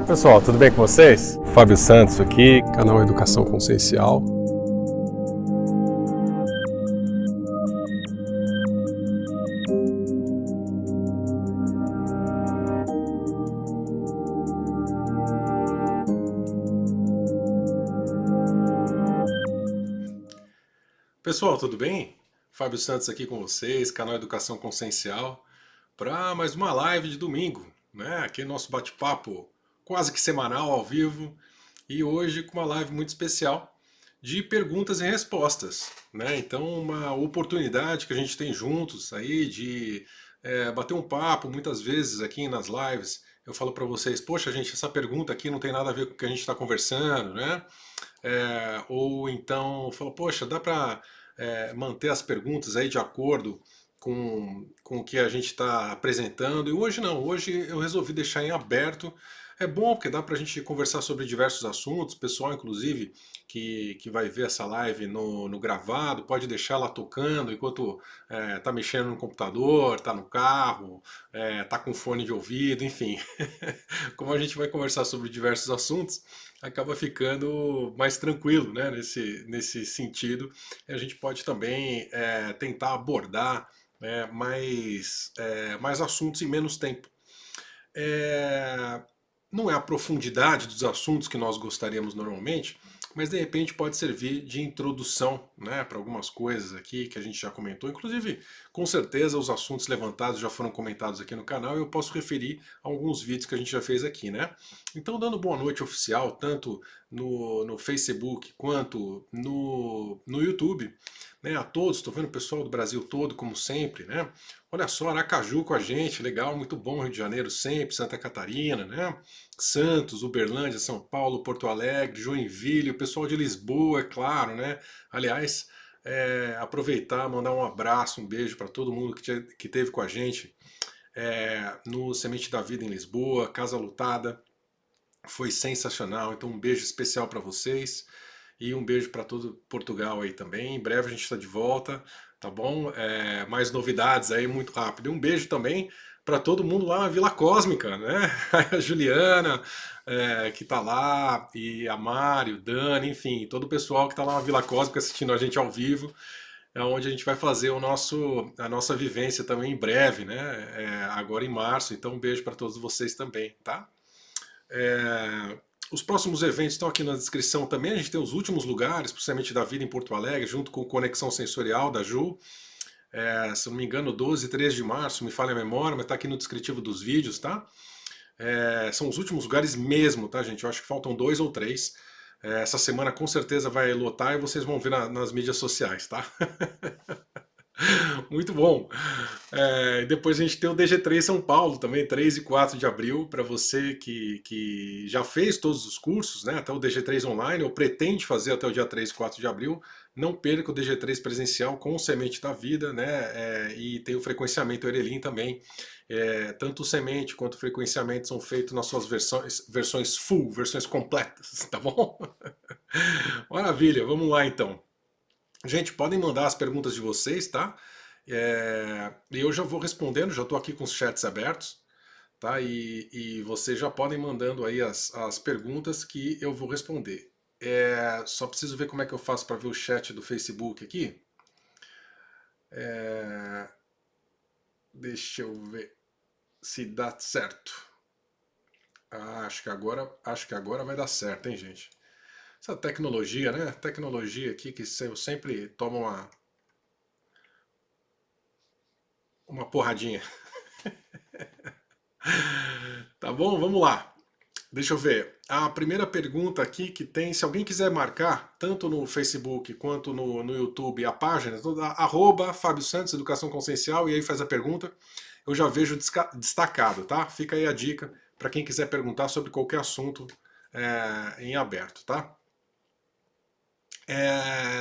Pessoal, tudo bem com vocês? Fábio Santos aqui, canal Educação Consciencial. Pessoal, tudo bem? Fábio Santos aqui com vocês, canal Educação Consciencial, para mais uma live de domingo, né? Aqui é nosso bate-papo quase que semanal, ao vivo, e hoje com uma live muito especial de perguntas e respostas, né? Então, uma oportunidade que a gente tem juntos aí de bater um papo. Muitas vezes aqui nas lives eu falo para vocês, poxa gente, essa pergunta aqui não tem nada a ver com o que a gente está conversando, né? Ou então, eu falo, poxa, dá para manter as perguntas aí de acordo com o que a gente está apresentando. E hoje não, hoje eu resolvi deixar em aberto. É bom porque dá para a gente conversar sobre diversos assuntos. Pessoal, inclusive, que vai ver essa live no gravado, pode deixar lá tocando enquanto tá mexendo no computador, tá no carro, tá com fone de ouvido, enfim. Como a gente vai conversar sobre diversos assuntos, acaba ficando mais tranquilo, né? Nesse sentido. E a gente pode também tentar abordar mais assuntos em menos tempo. Não é a profundidade dos assuntos que nós gostaríamos normalmente, mas de repente pode servir de introdução, né, para algumas coisas aqui que a gente já comentou. Inclusive, com certeza os assuntos levantados já foram comentados aqui no canal e eu posso referir a alguns vídeos que a gente já fez aqui, né? Então, dando boa noite oficial, tanto no Facebook quanto no YouTube, né, a todos. Estou vendo o pessoal do Brasil todo, como sempre, né? Olha só, Aracaju com a gente, legal, muito bom, Rio de Janeiro sempre, Santa Catarina, né? Santos, Uberlândia, São Paulo, Porto Alegre, Joinville, o pessoal de Lisboa, é claro, né? Aliás, aproveitar, mandar um abraço, um beijo para todo mundo que esteve com a gente no Semente da Vida em Lisboa, Casa Lutada, foi sensacional, então um beijo especial para vocês. E um beijo para todo Portugal aí também. Em breve a gente está de volta, tá bom? Mais novidades aí muito rápido. E um beijo também para todo mundo lá na Vila Cósmica, né? A Juliana, que tá lá, e a Mário, Dani, enfim, todo o pessoal que tá lá na Vila Cósmica assistindo a gente ao vivo. É onde a gente vai fazer a nossa vivência também em breve, né? Agora em março. Então um beijo para todos vocês também, tá? Os próximos eventos estão aqui na descrição também. A gente tem os últimos lugares, principalmente da Vida em Porto Alegre, junto com o Conexão Sensorial da Ju. Se não me engano, 12 e 13 de março, me falha a memória, mas está aqui no descritivo dos vídeos, tá? São os últimos lugares mesmo, tá, gente? Eu acho que faltam 2 ou 3. Essa semana com certeza vai lotar e vocês vão ver nas mídias sociais, tá? Muito bom. Depois a gente tem o DG3 São Paulo também, 3 e 4 de abril, para você que já fez todos os cursos, né, até o DG3 online, ou pretende fazer até o dia 3 e 4 de abril, não perca o DG3 presencial com o Semente da Vida, né, e tem o frequenciamento Erelim também. Tanto o semente quanto o frequenciamento são feitos nas suas versões full, versões completas, tá bom? Maravilha, vamos lá então. Gente, podem mandar as perguntas de vocês, tá? E eu já vou respondendo, já estou aqui com os chats abertos, tá? E vocês já podem mandando aí as perguntas que eu vou responder. Só preciso ver como é que eu faço para ver o chat do Facebook aqui. Deixa eu ver se dá certo. Acho que agora vai dar certo, hein, gente? Essa tecnologia, né? Tecnologia aqui que eu sempre tomo uma porradinha. Tá bom? Vamos lá. Deixa eu ver. A primeira pergunta aqui que tem, se alguém quiser marcar, tanto no Facebook quanto no YouTube, a página, toda, @Fábio Santos, Educação Consciencial, e aí faz a pergunta, eu já vejo destacado, tá? Fica aí a dica para quem quiser perguntar sobre qualquer assunto em aberto, tá?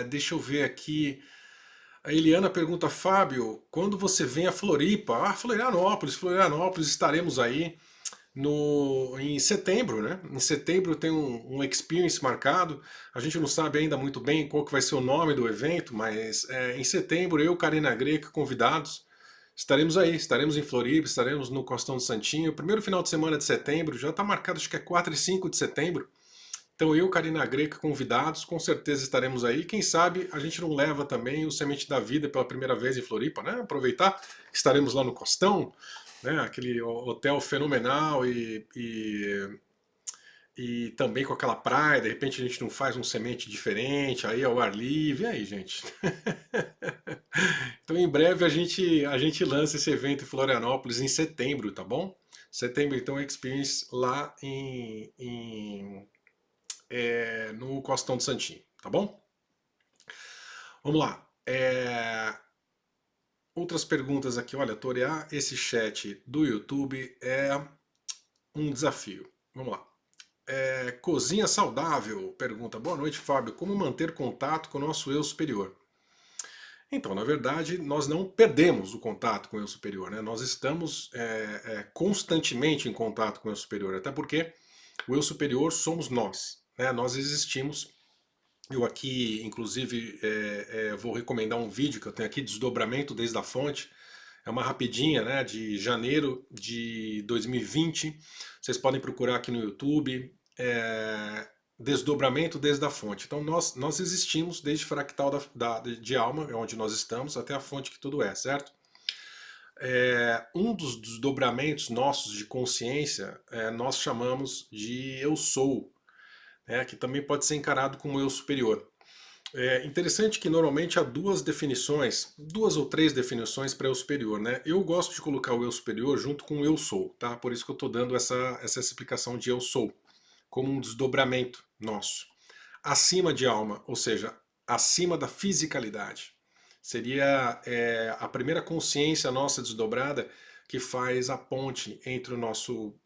Deixa eu ver aqui. A Eliana pergunta, Fábio, quando você vem a Floripa? Florianópolis, estaremos aí em setembro, né? Em setembro tem um experience marcado. A gente não sabe ainda muito bem qual que vai ser o nome do evento, mas em setembro eu, Karina Greco, convidados, Estaremos aí, estaremos em Floripa, estaremos no Costão do Santinho. Primeiro final de semana de setembro, já está marcado, acho que é 4 e 5 de setembro. Então eu, Karina Greca, convidados, com certeza estaremos aí. Quem sabe a gente não leva também o Semente da Vida pela primeira vez em Floripa, né? Aproveitar que estaremos lá no Costão, né? Aquele hotel fenomenal e também com aquela praia, de repente a gente não faz um semente diferente, aí ao ar livre, e aí, gente? Então em breve a gente lança esse evento em Florianópolis em setembro, tá bom? Setembro, então, Experience lá no Costão do Santinho, tá bom? Vamos lá. Outras perguntas aqui. Olha, torear esse chat do YouTube é um desafio. Vamos lá. Cozinha saudável, pergunta. Boa noite, Fábio. Como manter contato com o nosso eu superior? Então, na verdade, nós não perdemos o contato com o eu superior, né? Nós estamos constantemente em contato com o eu superior, até porque o eu superior somos nós, né? Nós existimos. Eu aqui, inclusive, vou recomendar um vídeo que eu tenho aqui, Desdobramento desde a Fonte. É uma rapidinha, né, de janeiro de 2020. Vocês podem procurar aqui no YouTube. Desdobramento desde a fonte. Então nós existimos desde fractal de alma, onde nós estamos, até a fonte que tudo é, certo? Um dos desdobramentos nossos de consciência nós chamamos de eu sou, né, que também pode ser encarado como eu superior. É interessante que normalmente há duas ou três definições para eu superior, né? Eu gosto de colocar o eu superior junto com o eu sou, tá? Por isso que eu estou dando essa explicação de eu sou, como um desdobramento nosso. Acima de alma, ou seja, acima da fisicalidade. Seria a primeira consciência nossa desdobrada que faz a ponte entre o nosso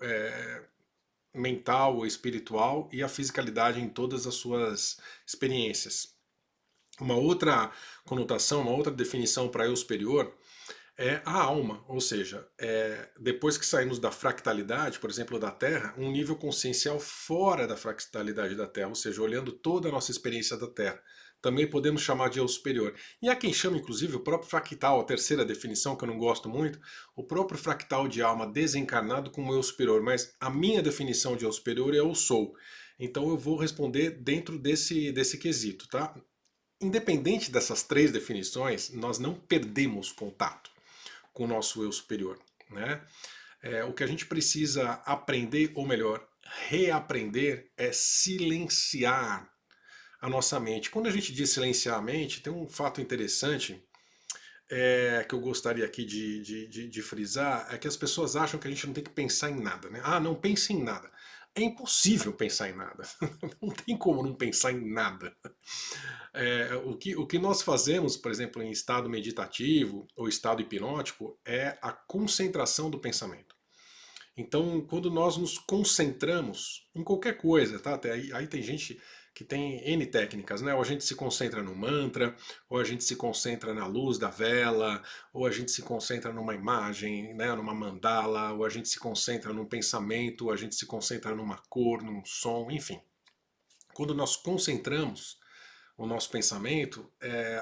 mental ou espiritual e a fisicalidade em todas as suas experiências. Uma outra conotação, uma outra definição para eu superior é a alma, ou seja, depois que saímos da fractalidade, por exemplo, da Terra, um nível consciencial fora da fractalidade da Terra, ou seja, olhando toda a nossa experiência da Terra. Também podemos chamar de eu superior. E há quem chama, inclusive, o próprio fractal, a terceira definição, que eu não gosto muito, o próprio fractal de alma desencarnado como eu superior, mas a minha definição de eu superior é eu sou. Então eu vou responder dentro desse quesito, tá? Independente dessas três definições, nós não perdemos contato com o nosso eu superior, né? O que a gente precisa aprender, ou melhor, reaprender, é silenciar a nossa mente. Quando a gente diz silenciar a mente, tem um fato interessante que eu gostaria aqui de frisar, é que as pessoas acham que a gente não tem que pensar em nada, né? Ah, não pense em nada. É impossível pensar em nada. Não tem como não pensar em nada. O que nós fazemos, por exemplo, em estado meditativo ou estado hipnótico, é a concentração do pensamento. Então, quando nós nos concentramos em qualquer coisa, tá? Até aí tem gente que tem N técnicas, né? Ou a gente se concentra no mantra, ou a gente se concentra na luz da vela, ou a gente se concentra numa imagem, né? Numa mandala, ou a gente se concentra num pensamento, ou a gente se concentra numa cor, num som, enfim. Quando nós concentramos o nosso pensamento,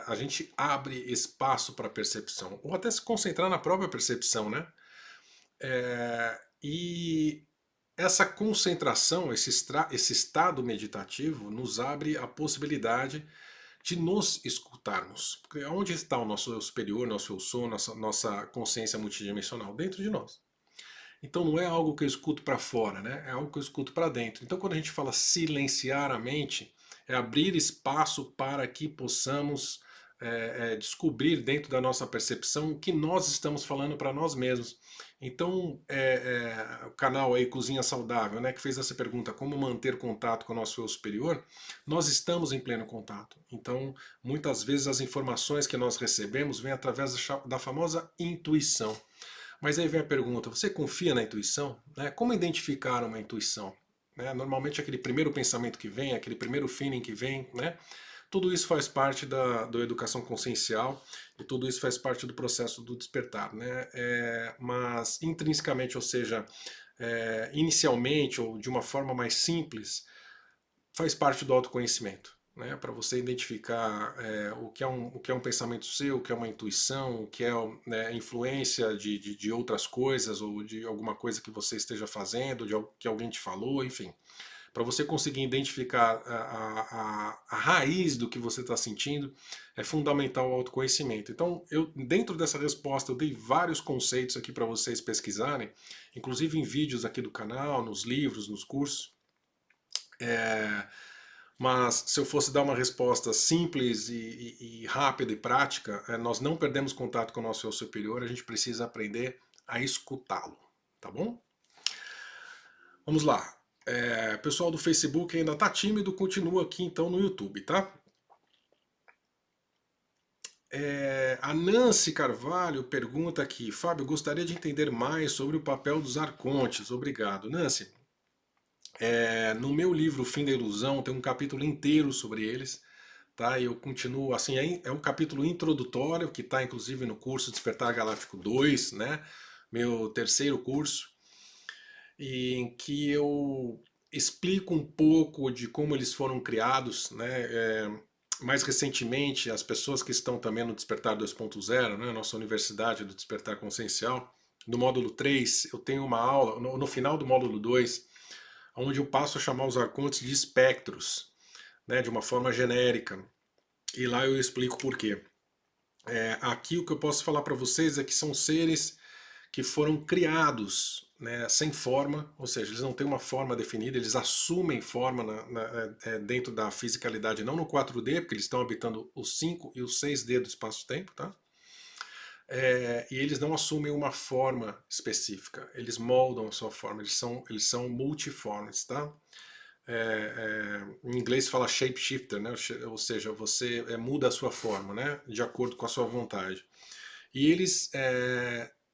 a gente abre espaço para a percepção, ou até se concentrar na própria percepção, né? E essa concentração, esse estado meditativo, nos abre a possibilidade de nos escutarmos. Porque onde está o nosso eu superior, nosso eu sou, nossa consciência multidimensional? Dentro de nós. Então não é algo que eu escuto para fora, né? É algo que eu escuto para dentro. Então quando a gente fala silenciar a mente, é abrir espaço para que possamos descobrir dentro da nossa percepção o que nós estamos falando para nós mesmos. Então, o canal aí Cozinha Saudável, né, que fez essa pergunta, como manter contato com o nosso eu superior, nós estamos em pleno contato. Então, muitas vezes as informações que nós recebemos vêm através da famosa intuição. Mas aí vem a pergunta, você confia na intuição? Né? Como identificar uma intuição? Né? Normalmente aquele primeiro pensamento que vem, aquele primeiro feeling que vem, né? Tudo isso faz parte da educação consciencial e tudo isso faz parte do processo do despertar, né? Mas intrinsecamente, ou seja, inicialmente ou de uma forma mais simples, faz parte do autoconhecimento. né, para você identificar o que é um pensamento seu, o que é uma intuição, o que é, né, influência de outras coisas ou de alguma coisa que você esteja fazendo, que alguém te falou, enfim. Para você conseguir identificar a raiz do que você está sentindo, é fundamental o autoconhecimento. Então, dentro dessa resposta, eu dei vários conceitos aqui para vocês pesquisarem, inclusive em vídeos aqui do canal, nos livros, nos cursos. Mas se eu fosse dar uma resposta simples e rápida e prática, nós não perdemos contato com o nosso eu superior, a gente precisa aprender a escutá-lo, tá bom? Vamos lá. Pessoal do Facebook ainda tá tímido, continua aqui então no YouTube, tá? A Nancy Carvalho pergunta aqui, Fábio, gostaria de entender mais sobre o papel dos arcontes. Obrigado. Nancy, no meu livro O Fim da Ilusão tem um capítulo inteiro sobre eles, tá? Eu continuo, assim, é um capítulo introdutório que está inclusive no curso Despertar Galáctico 2, né? Meu terceiro curso, em que eu explico um pouco de como eles foram criados, né? Mais recentemente, as pessoas que estão também no Despertar 2.0, né? Nossa Universidade do Despertar Consciencial, no módulo 3, eu tenho uma aula, no final do módulo 2, onde eu passo a chamar os arcontes de espectros, né? De uma forma genérica. E lá eu explico por quê. Aqui o que eu posso falar para vocês é que são seres que foram criados, né, sem forma, ou seja, eles não têm uma forma definida, eles assumem forma dentro da fisicalidade, não no 4D, porque eles estão habitando os 5 e os 6D do espaço-tempo, tá? E eles não assumem uma forma específica, eles moldam a sua forma, eles são multiformes, tá? Em inglês fala shapeshifter, né? Ou seja, você muda a sua forma, né? De acordo com a sua vontade. E eles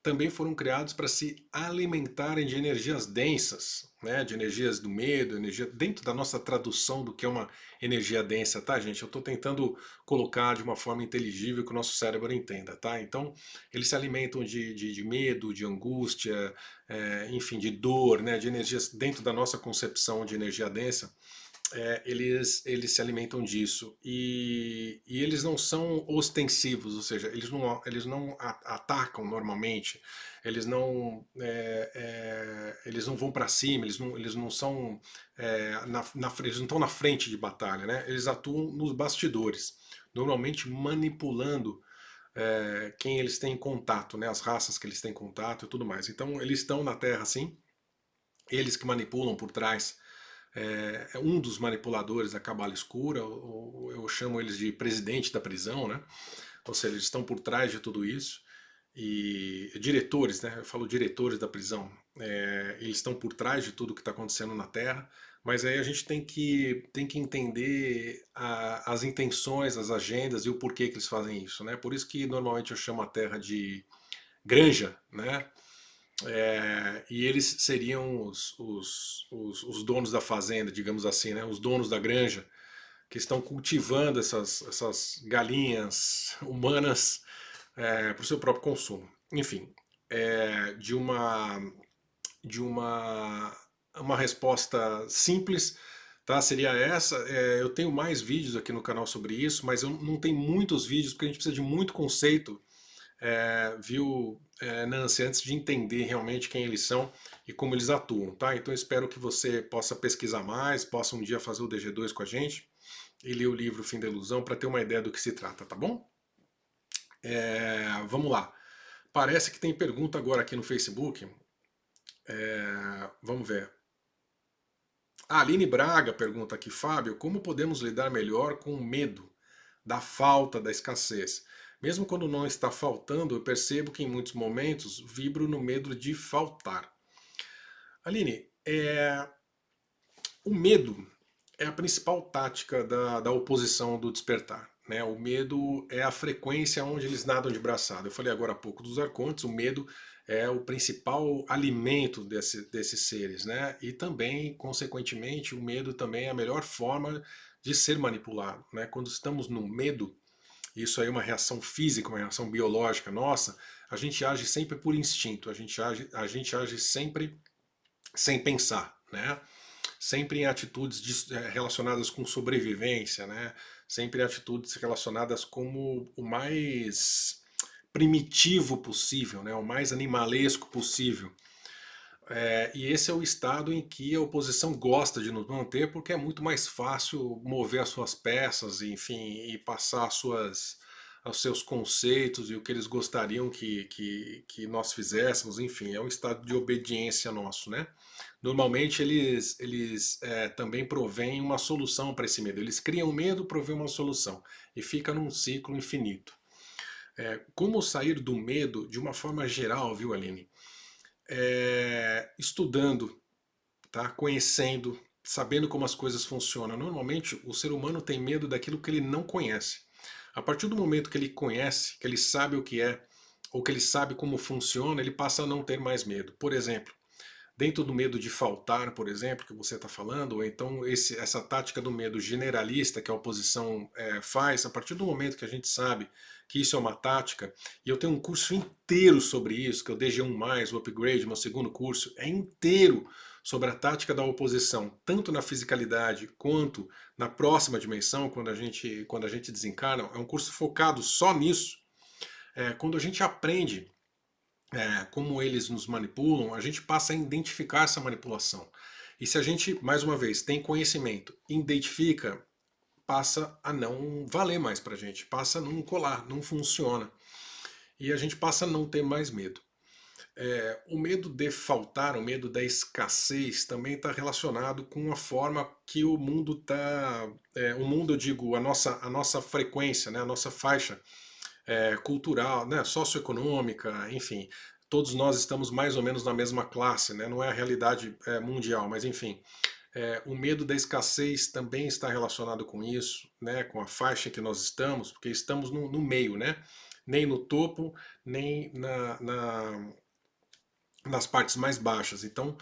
também foram criados para se alimentarem de energias densas, né? De energias do medo, energia dentro da nossa tradução do que é uma energia densa, tá, gente? Eu estou tentando colocar de uma forma inteligível que o nosso cérebro entenda, tá? Então, eles se alimentam de medo, de angústia, enfim, de dor, né? De energias dentro da nossa concepção de energia densa. Eles se alimentam disso e eles não são ostensivos, ou seja, eles não atacam normalmente, eles não vão para cima, eles não são eles não estão na frente de batalha, né? Eles atuam nos bastidores, normalmente manipulando quem eles têm contato, né? As raças que eles têm contato e tudo mais. Então eles estão na Terra, sim, eles que manipulam por trás. Um dos manipuladores da Cabala Escura, eu chamo eles de presidente da prisão, né? Ou seja, eles estão por trás de tudo isso. E diretores, né? Eu falo diretores da prisão. Eles estão por trás de tudo que está acontecendo na Terra. Mas aí a gente tem que entender as intenções, as agendas e o porquê que eles fazem isso, né? Por isso que normalmente eu chamo a Terra de granja, né? E eles seriam os donos da fazenda, digamos assim, né? Os donos da granja, que estão cultivando essas galinhas humanas para o seu próprio consumo. Enfim, de uma resposta simples, tá? Seria essa. Eu tenho mais vídeos aqui no canal sobre isso, mas eu não tenho muitos vídeos porque a gente precisa de muito conceito, viu, Nancy, antes de entender realmente quem eles são e como eles atuam, tá? Então eu espero que você possa pesquisar mais, possa um dia fazer o DG2 com a gente e ler o livro Fim da Ilusão para ter uma ideia do que se trata, tá bom? Vamos lá. Parece que tem pergunta agora aqui no Facebook. Vamos ver. A Aline Braga pergunta aqui, Fábio, como podemos lidar melhor com o medo da falta, da escassez? Mesmo quando não está faltando, eu percebo que em muitos momentos vibro no medo de faltar. Aline, o medo é a principal tática da oposição do despertar, né? O medo é a frequência onde eles nadam de braçada. Eu falei agora há pouco dos arcontes, o medo é o principal alimento desses seres, né? E também, consequentemente, o medo também é a melhor forma de ser manipulado, né? Quando estamos no medo, isso aí é uma reação física, uma reação biológica nossa, a gente age sempre por instinto, a gente age sempre sem pensar, né? sempre em atitudes relacionadas com sobrevivência, né? Sempre em atitudes relacionadas como o mais primitivo possível, né? O mais animalesco possível. E esse é o estado em que a oposição gosta de nos manter, porque é muito mais fácil mover as suas peças, enfim, e passar os seus conceitos e o que eles gostariam que nós fizéssemos, enfim, é um estado de obediência nosso, né? Normalmente eles também provêm uma solução para esse medo. Eles criam medo, provêm uma solução e fica num ciclo infinito. Como sair do medo de uma forma geral, viu, Aline? Estudando, tá? Conhecendo, sabendo como as coisas funcionam. Normalmente o ser humano tem medo daquilo que ele não conhece. A partir do momento que ele conhece, que ele sabe o que é, ou que ele sabe como funciona, ele passa a não ter mais medo. Por exemplo, dentro do medo de faltar, por exemplo, que você está falando, ou então essa tática do medo generalista que a oposição faz, a partir do momento que a gente sabe que isso é uma tática, e eu tenho um curso inteiro sobre isso, que é o DG1+, o Upgrade, meu segundo curso, é inteiro sobre a tática da oposição, tanto na fisicalidade quanto na próxima dimensão, quando a gente desencarna, é um curso focado só nisso. Quando a gente aprende como eles nos manipulam, a gente passa a identificar essa manipulação. E se a gente, mais uma vez, tem conhecimento, identifica, passa a não valer mais pra gente, passa a não colar, não funciona. E a gente passa a não ter mais medo. O medo de faltar, o medo da escassez também está relacionado com a forma que o mundo está. O mundo, eu digo, a nossa frequência, né, a nossa faixa cultural, né, socioeconômica, enfim. Todos nós estamos mais ou menos na mesma classe, né? Não é a realidade mundial, mas enfim. O medo da escassez também está relacionado com isso, né? Com a faixa que nós estamos, porque estamos no meio, né? Nem no topo, nem nas partes mais baixas. Então,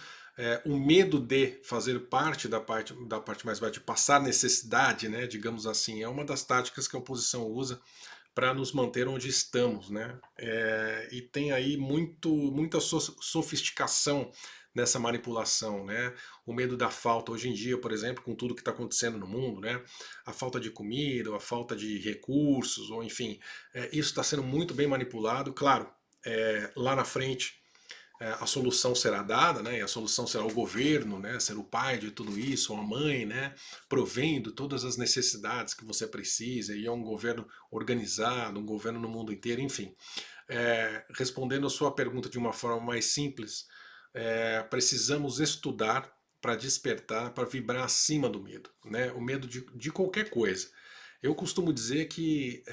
o medo de fazer parte da parte mais baixa, de passar necessidade, né, digamos assim, é uma das táticas que a oposição usa para nos manter onde estamos, né? E tem aí muita sofisticação nessa manipulação, né? O medo da falta hoje em dia, por exemplo, com tudo que está acontecendo no mundo, né? A falta de comida, ou a falta de recursos, ou enfim, isso está sendo muito bem manipulado. Claro, lá na frente a solução será dada, né? E a solução será o governo, né? Ser o pai de tudo isso, ou a mãe, né? Provendo todas as necessidades que você precisa, e é um governo organizado, um governo no mundo inteiro, enfim. Respondendo a sua pergunta de uma forma mais simples, precisamos estudar para despertar, para vibrar acima do medo, né? O medo de qualquer coisa. Eu costumo dizer que,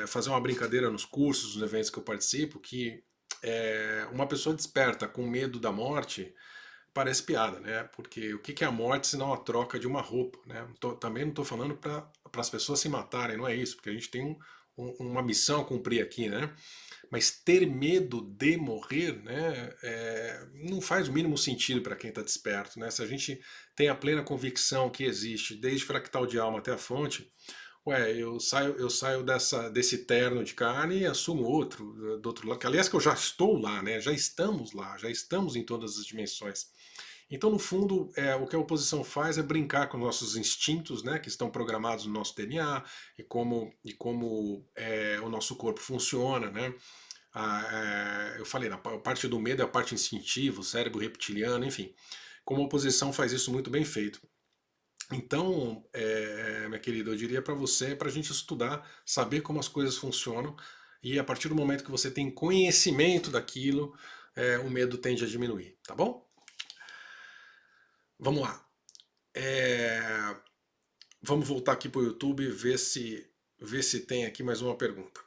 fazer uma brincadeira nos cursos, nos eventos que eu participo, que uma pessoa desperta com medo da morte parece piada, né? Porque o que é a morte se não a troca de uma roupa, né? Também não estou falando para as pessoas se matarem, não é isso, porque a gente tem uma missão a cumprir aqui, né? Mas ter medo de morrer, né, não faz o mínimo sentido para quem está desperto, né? Se a gente tem a plena convicção que existe, desde fractal de alma até a fonte, ué, eu saio desse terno de carne e assumo outro, do outro lado. Que, aliás, que eu já estou lá, né? Já estamos lá, já estamos em todas as dimensões. Então, no fundo, o que a oposição faz é brincar com nossos instintos, né, que estão programados no nosso DNA e como o nosso corpo funciona, né? Eu falei, a parte do medo é a parte instintiva, o cérebro reptiliano, enfim. Como a oposição faz isso muito bem feito. Então, minha querida, eu diria para você, para a gente estudar, saber como as coisas funcionam, e a partir do momento que você tem conhecimento daquilo, o medo tende a diminuir, tá bom? Vamos lá. É, Vamos voltar aqui para o YouTube e ver se tem aqui mais uma pergunta.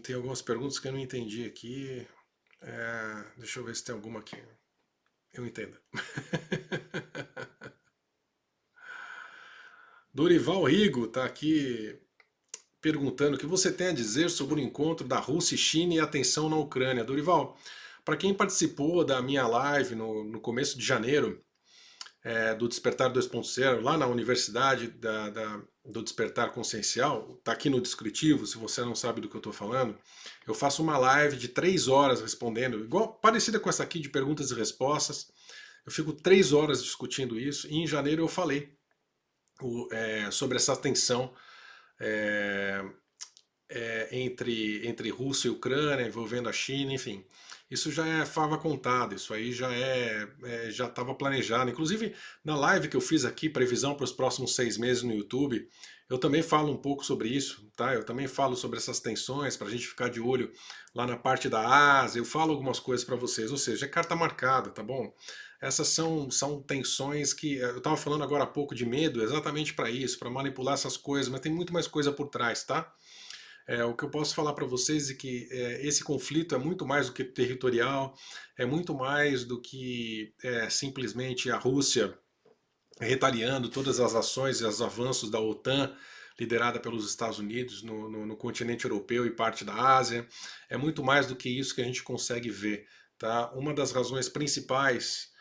Tem algumas perguntas que eu não entendi aqui. Deixa eu ver se tem alguma aqui. Eu entendo. Dorival Rigo está aqui perguntando o que você tem a dizer sobre o encontro da Rússia e China e a tensão na Ucrânia. Dorival, para quem participou da minha live no começo de janeiro, do Despertar 2.0, lá na Universidade do Despertar Consciencial, está aqui no descritivo, se você não sabe do que eu estou falando, eu faço uma live de 3 horas respondendo, igual parecida com essa aqui de perguntas e respostas. Eu fico 3 horas discutindo isso, e em janeiro eu falei sobre essa tensão é, entre Rússia e Ucrânia, envolvendo a China, enfim. Isso já é fava contada, isso aí já estava planejado. Inclusive, na live que eu fiz aqui, previsão para os próximos 6 meses no YouTube, eu também falo um pouco sobre isso, tá? Eu também falo sobre essas tensões, para a gente ficar de olho lá na parte da Ásia, eu falo algumas coisas para vocês, ou seja, é carta marcada, tá bom? Essas são tensões que, eu estava falando agora há pouco de medo, exatamente para isso, para manipular essas coisas, mas tem muito mais coisa por trás, tá? O que eu posso falar para vocês é que esse conflito é muito mais do que territorial, é muito mais do que simplesmente a Rússia retaliando todas as ações e os avanços da OTAN, liderada pelos Estados Unidos no continente europeu e parte da Ásia. É muito mais do que isso que a gente consegue ver. Tá? Uma das razões principais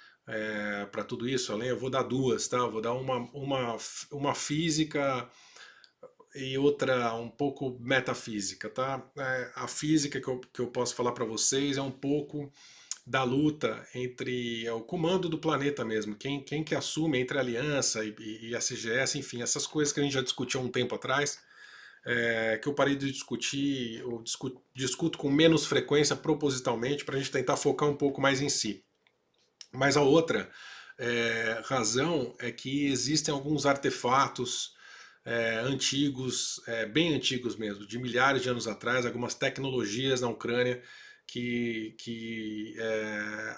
para tudo isso, além, eu vou dar duas, tá? Eu vou dar uma física e outra um pouco metafísica, tá? A física que eu posso falar para vocês é um pouco da luta entre o comando do planeta mesmo, quem que assume entre a Aliança e a CGS, enfim, essas coisas que a gente já discutiu há um tempo atrás, que eu parei de discutir, eu discuto com menos frequência propositalmente para a gente tentar focar um pouco mais em si. Mas a outra razão é que existem alguns artefatos antigos, bem antigos mesmo, de milhares de anos atrás, algumas tecnologias na Ucrânia que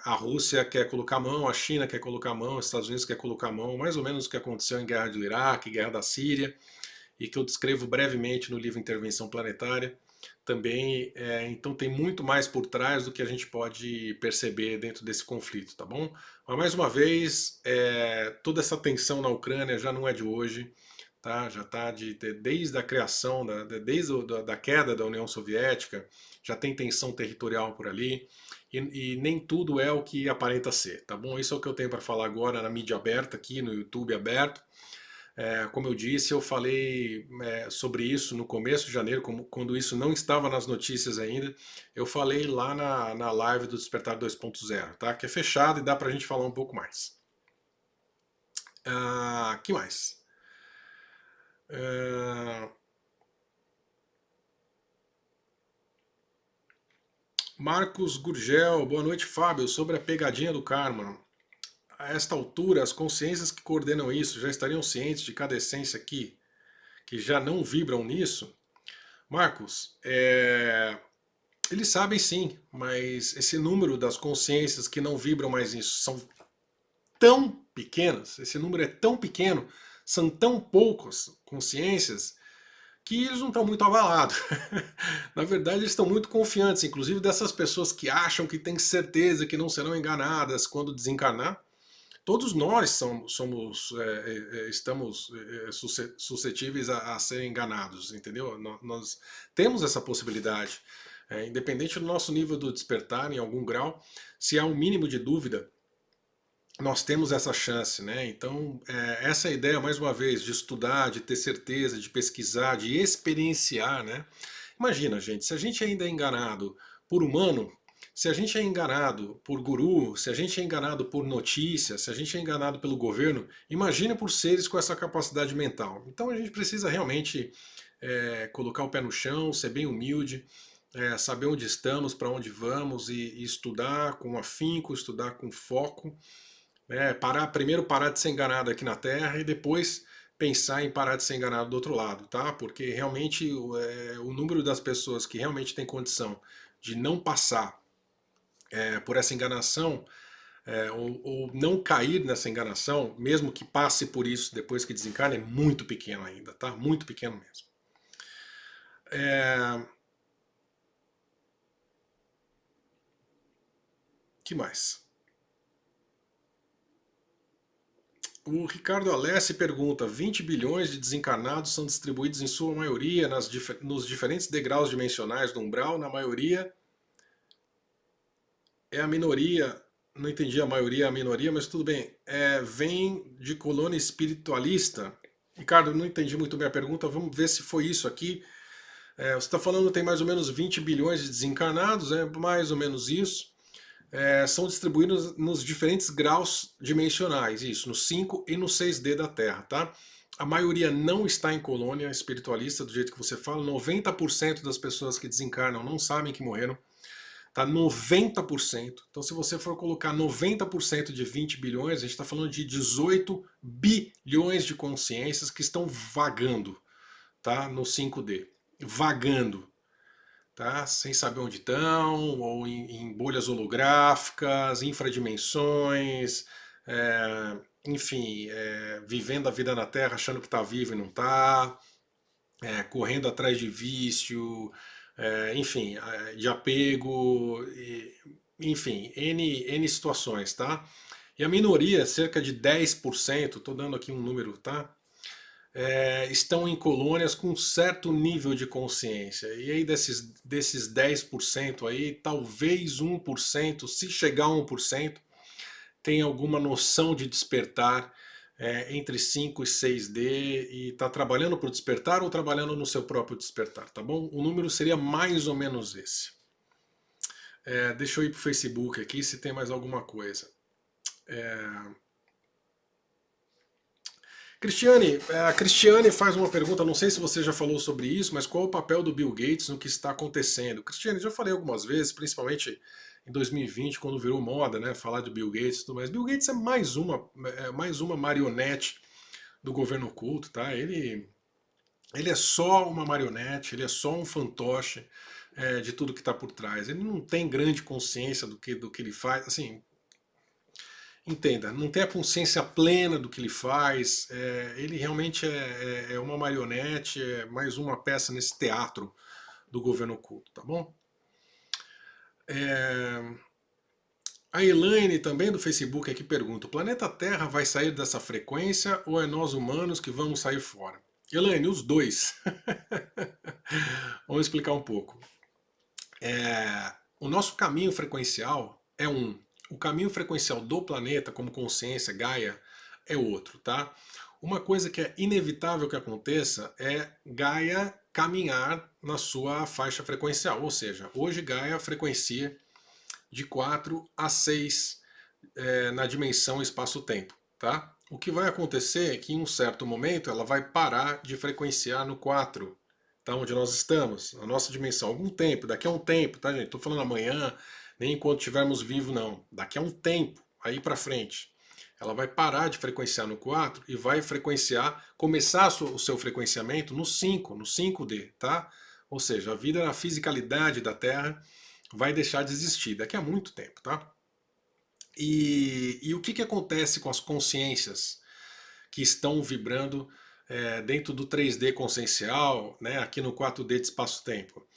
a Rússia quer colocar a mão, a China quer colocar a mão, os Estados Unidos quer colocar a mão, mais ou menos o que aconteceu em guerra do Iraque, guerra da Síria, e que eu descrevo brevemente no livro Intervenção Planetária. Também, então tem muito mais por trás do que a gente pode perceber dentro desse conflito, tá bom? Mas mais uma vez, toda essa tensão na Ucrânia já não é de hoje, tá? Já está desde a criação, desde a queda da União Soviética, já tem tensão territorial por ali, e nem tudo é o que aparenta ser, tá bom? Isso é o que eu tenho para falar agora na mídia aberta, aqui no YouTube aberto. Como eu disse, eu falei sobre isso no começo de janeiro, quando isso não estava nas notícias ainda. Eu falei lá na live do Despertar 2.0, tá? Que é fechado e dá pra gente falar um pouco mais. Que mais? Marcos Gurgel, boa noite, Fábio. Sobre a pegadinha do karma. A esta altura, as consciências que coordenam isso já estariam cientes de cada essência aqui, que já não vibram nisso? Marcos, eles sabem sim, mas esse número das consciências que não vibram mais nisso são tão pequenas, esse número é tão pequeno, são tão poucas consciências que eles não estão muito abalados. Na verdade, eles estão muito confiantes, inclusive dessas pessoas que acham que têm certeza que não serão enganadas quando desencarnar. Todos nós estamos suscetíveis a serem enganados, entendeu? Nós temos essa possibilidade. Independente do nosso nível do despertar, em algum grau, se há um mínimo de dúvida, nós temos essa chance, né? Então, essa ideia, mais uma vez, de estudar, de ter certeza, de pesquisar, de experienciar, né? Imagina, gente, se a gente ainda é enganado por humano, se a gente é enganado por guru, se a gente é enganado por notícia, se a gente é enganado pelo governo, imagine por seres com essa capacidade mental. Então a gente precisa realmente colocar o pé no chão, ser bem humilde, saber onde estamos, para onde vamos e estudar com afinco, estudar com foco. Primeiro parar de ser enganado aqui na Terra e depois pensar em parar de ser enganado do outro lado, tá? Porque realmente o número das pessoas que realmente tem condição de não passar por essa enganação, ou não cair nessa enganação, mesmo que passe por isso depois que desencarne, é muito pequeno ainda, tá? Muito pequeno mesmo. Que mais? O Ricardo Alessi pergunta: 20 bilhões de desencarnados são distribuídos em sua maioria nos diferentes degraus dimensionais do umbral, na maioria é a minoria não entendi a maioria, a minoria, mas tudo bem. Vem de colônia espiritualista. Ricardo, eu não entendi muito bem a pergunta, vamos ver se foi isso aqui. Você está falando que tem mais ou menos 20 bilhões de desencarnados, é mais ou menos isso. São distribuídos nos diferentes graus dimensionais, isso, no 5 e no 6D da Terra, tá? A maioria não está em colônia espiritualista, do jeito que você fala. 90% das pessoas que desencarnam não sabem que morreram. Tá 90%. Então, se você for colocar 90% de 20 bilhões, a gente está falando de 18 bilhões de consciências que estão vagando, tá? No 5D. Vagando, tá? Sem saber onde estão, ou em bolhas holográficas, infradimensões, enfim, vivendo a vida na Terra achando que está vivo e não está, correndo atrás de vício, enfim, de apego, enfim, N situações, tá? E a minoria, cerca de 10%, estou dando aqui um número, tá? Estão em colônias com certo nível de consciência. E aí desses 10% aí, talvez 1%, se chegar a 1%, tem alguma noção de despertar entre 5 e 6D e está trabalhando para o despertar ou trabalhando no seu próprio despertar, tá bom? O número seria mais ou menos esse. Deixa eu ir para o Facebook aqui se tem mais alguma coisa. Cristiane, a Cristiane faz uma pergunta, não sei se você já falou sobre isso, mas qual é o papel do Bill Gates no que está acontecendo? Cristiane, já falei algumas vezes, principalmente em 2020, quando virou moda, né, falar de Bill Gates e tudo mais. Bill Gates é mais uma marionete do governo oculto, tá? Ele é só uma marionete, ele é só um fantoche de tudo que está por trás. Ele não tem grande consciência do que ele faz, assim, entenda, não tem a consciência plena do que ele faz, ele realmente é uma marionete, é mais uma peça nesse teatro do governo oculto, tá bom? A Elaine também do Facebook aqui pergunta, o planeta Terra vai sair dessa frequência ou é nós humanos que vamos sair fora? Elaine, os dois. Vamos explicar um pouco. O nosso caminho frequencial é um. O caminho frequencial do planeta, como consciência Gaia, é outro, tá? Uma coisa que é inevitável que aconteça é Gaia caminhar na sua faixa frequencial, ou seja, hoje Gaia frequencia de 4 a 6 na dimensão espaço-tempo, tá? O que vai acontecer é que em um certo momento ela vai parar de frequenciar no 4, tá? Onde nós estamos, a nossa dimensão, algum tempo, daqui a um tempo, tá, gente? Tô falando amanhã, nem enquanto estivermos vivos, não. Daqui a um tempo, aí para frente. Ela vai parar de frequenciar no 4 e vai frequenciar, começar o seu frequenciamento no 5, no 5D, tá? Ou seja, a vida na fisicalidade da Terra vai deixar de existir daqui a muito tempo, tá? E o que acontece com as consciências que estão vibrando dentro do 3D consciencial, né, aqui no 4D de espaço-tempo?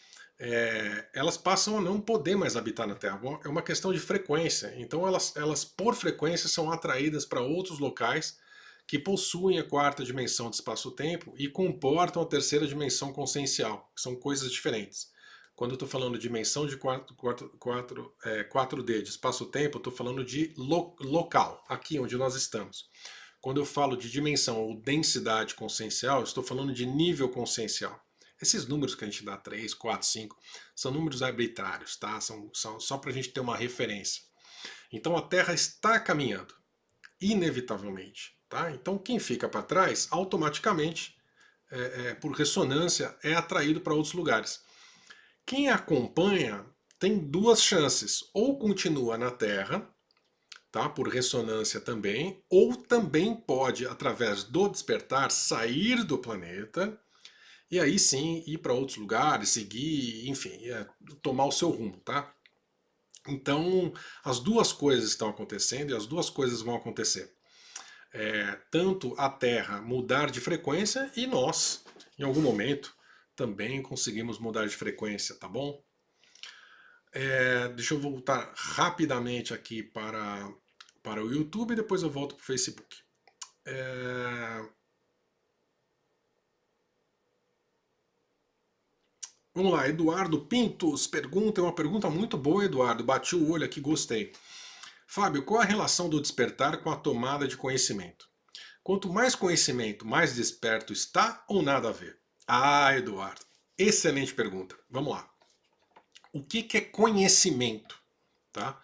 Elas passam a não poder mais habitar na Terra. É uma questão de frequência. Então elas por frequência são atraídas para outros locais que possuem a quarta dimensão de espaço-tempo e comportam a terceira dimensão consciencial, que são coisas diferentes. Quando eu estou falando de dimensão de 4D de espaço-tempo, eu estou falando de local, aqui onde nós estamos. Quando eu falo de dimensão ou densidade consciencial, eu estou falando de nível consciencial. Esses números que a gente dá, 3, 4, 5, são números arbitrários, tá? São só para a gente ter uma referência. Então a Terra está caminhando, inevitavelmente. Tá? Então quem fica para trás, automaticamente, por ressonância, é atraído para outros lugares. Quem acompanha tem duas chances, ou continua na Terra, tá? Por ressonância também, ou também pode, através do despertar, sair do planeta e aí sim ir para outros lugares, seguir, enfim, tomar o seu rumo, tá? Então, as duas coisas estão acontecendo e as duas coisas vão acontecer. Tanto a Terra mudar de frequência e nós, em algum momento, também conseguimos mudar de frequência, tá bom? Deixa eu voltar rapidamente aqui para o YouTube e depois eu volto para o Facebook. Vamos lá, Eduardo Pintos pergunta, é uma pergunta muito boa, Eduardo. Bati o olho aqui, gostei. Fábio, qual a relação do despertar com a tomada de conhecimento? Quanto mais conhecimento, mais desperto está ou nada a ver? Ah, Eduardo, excelente pergunta. Vamos lá. O que é conhecimento? Tá?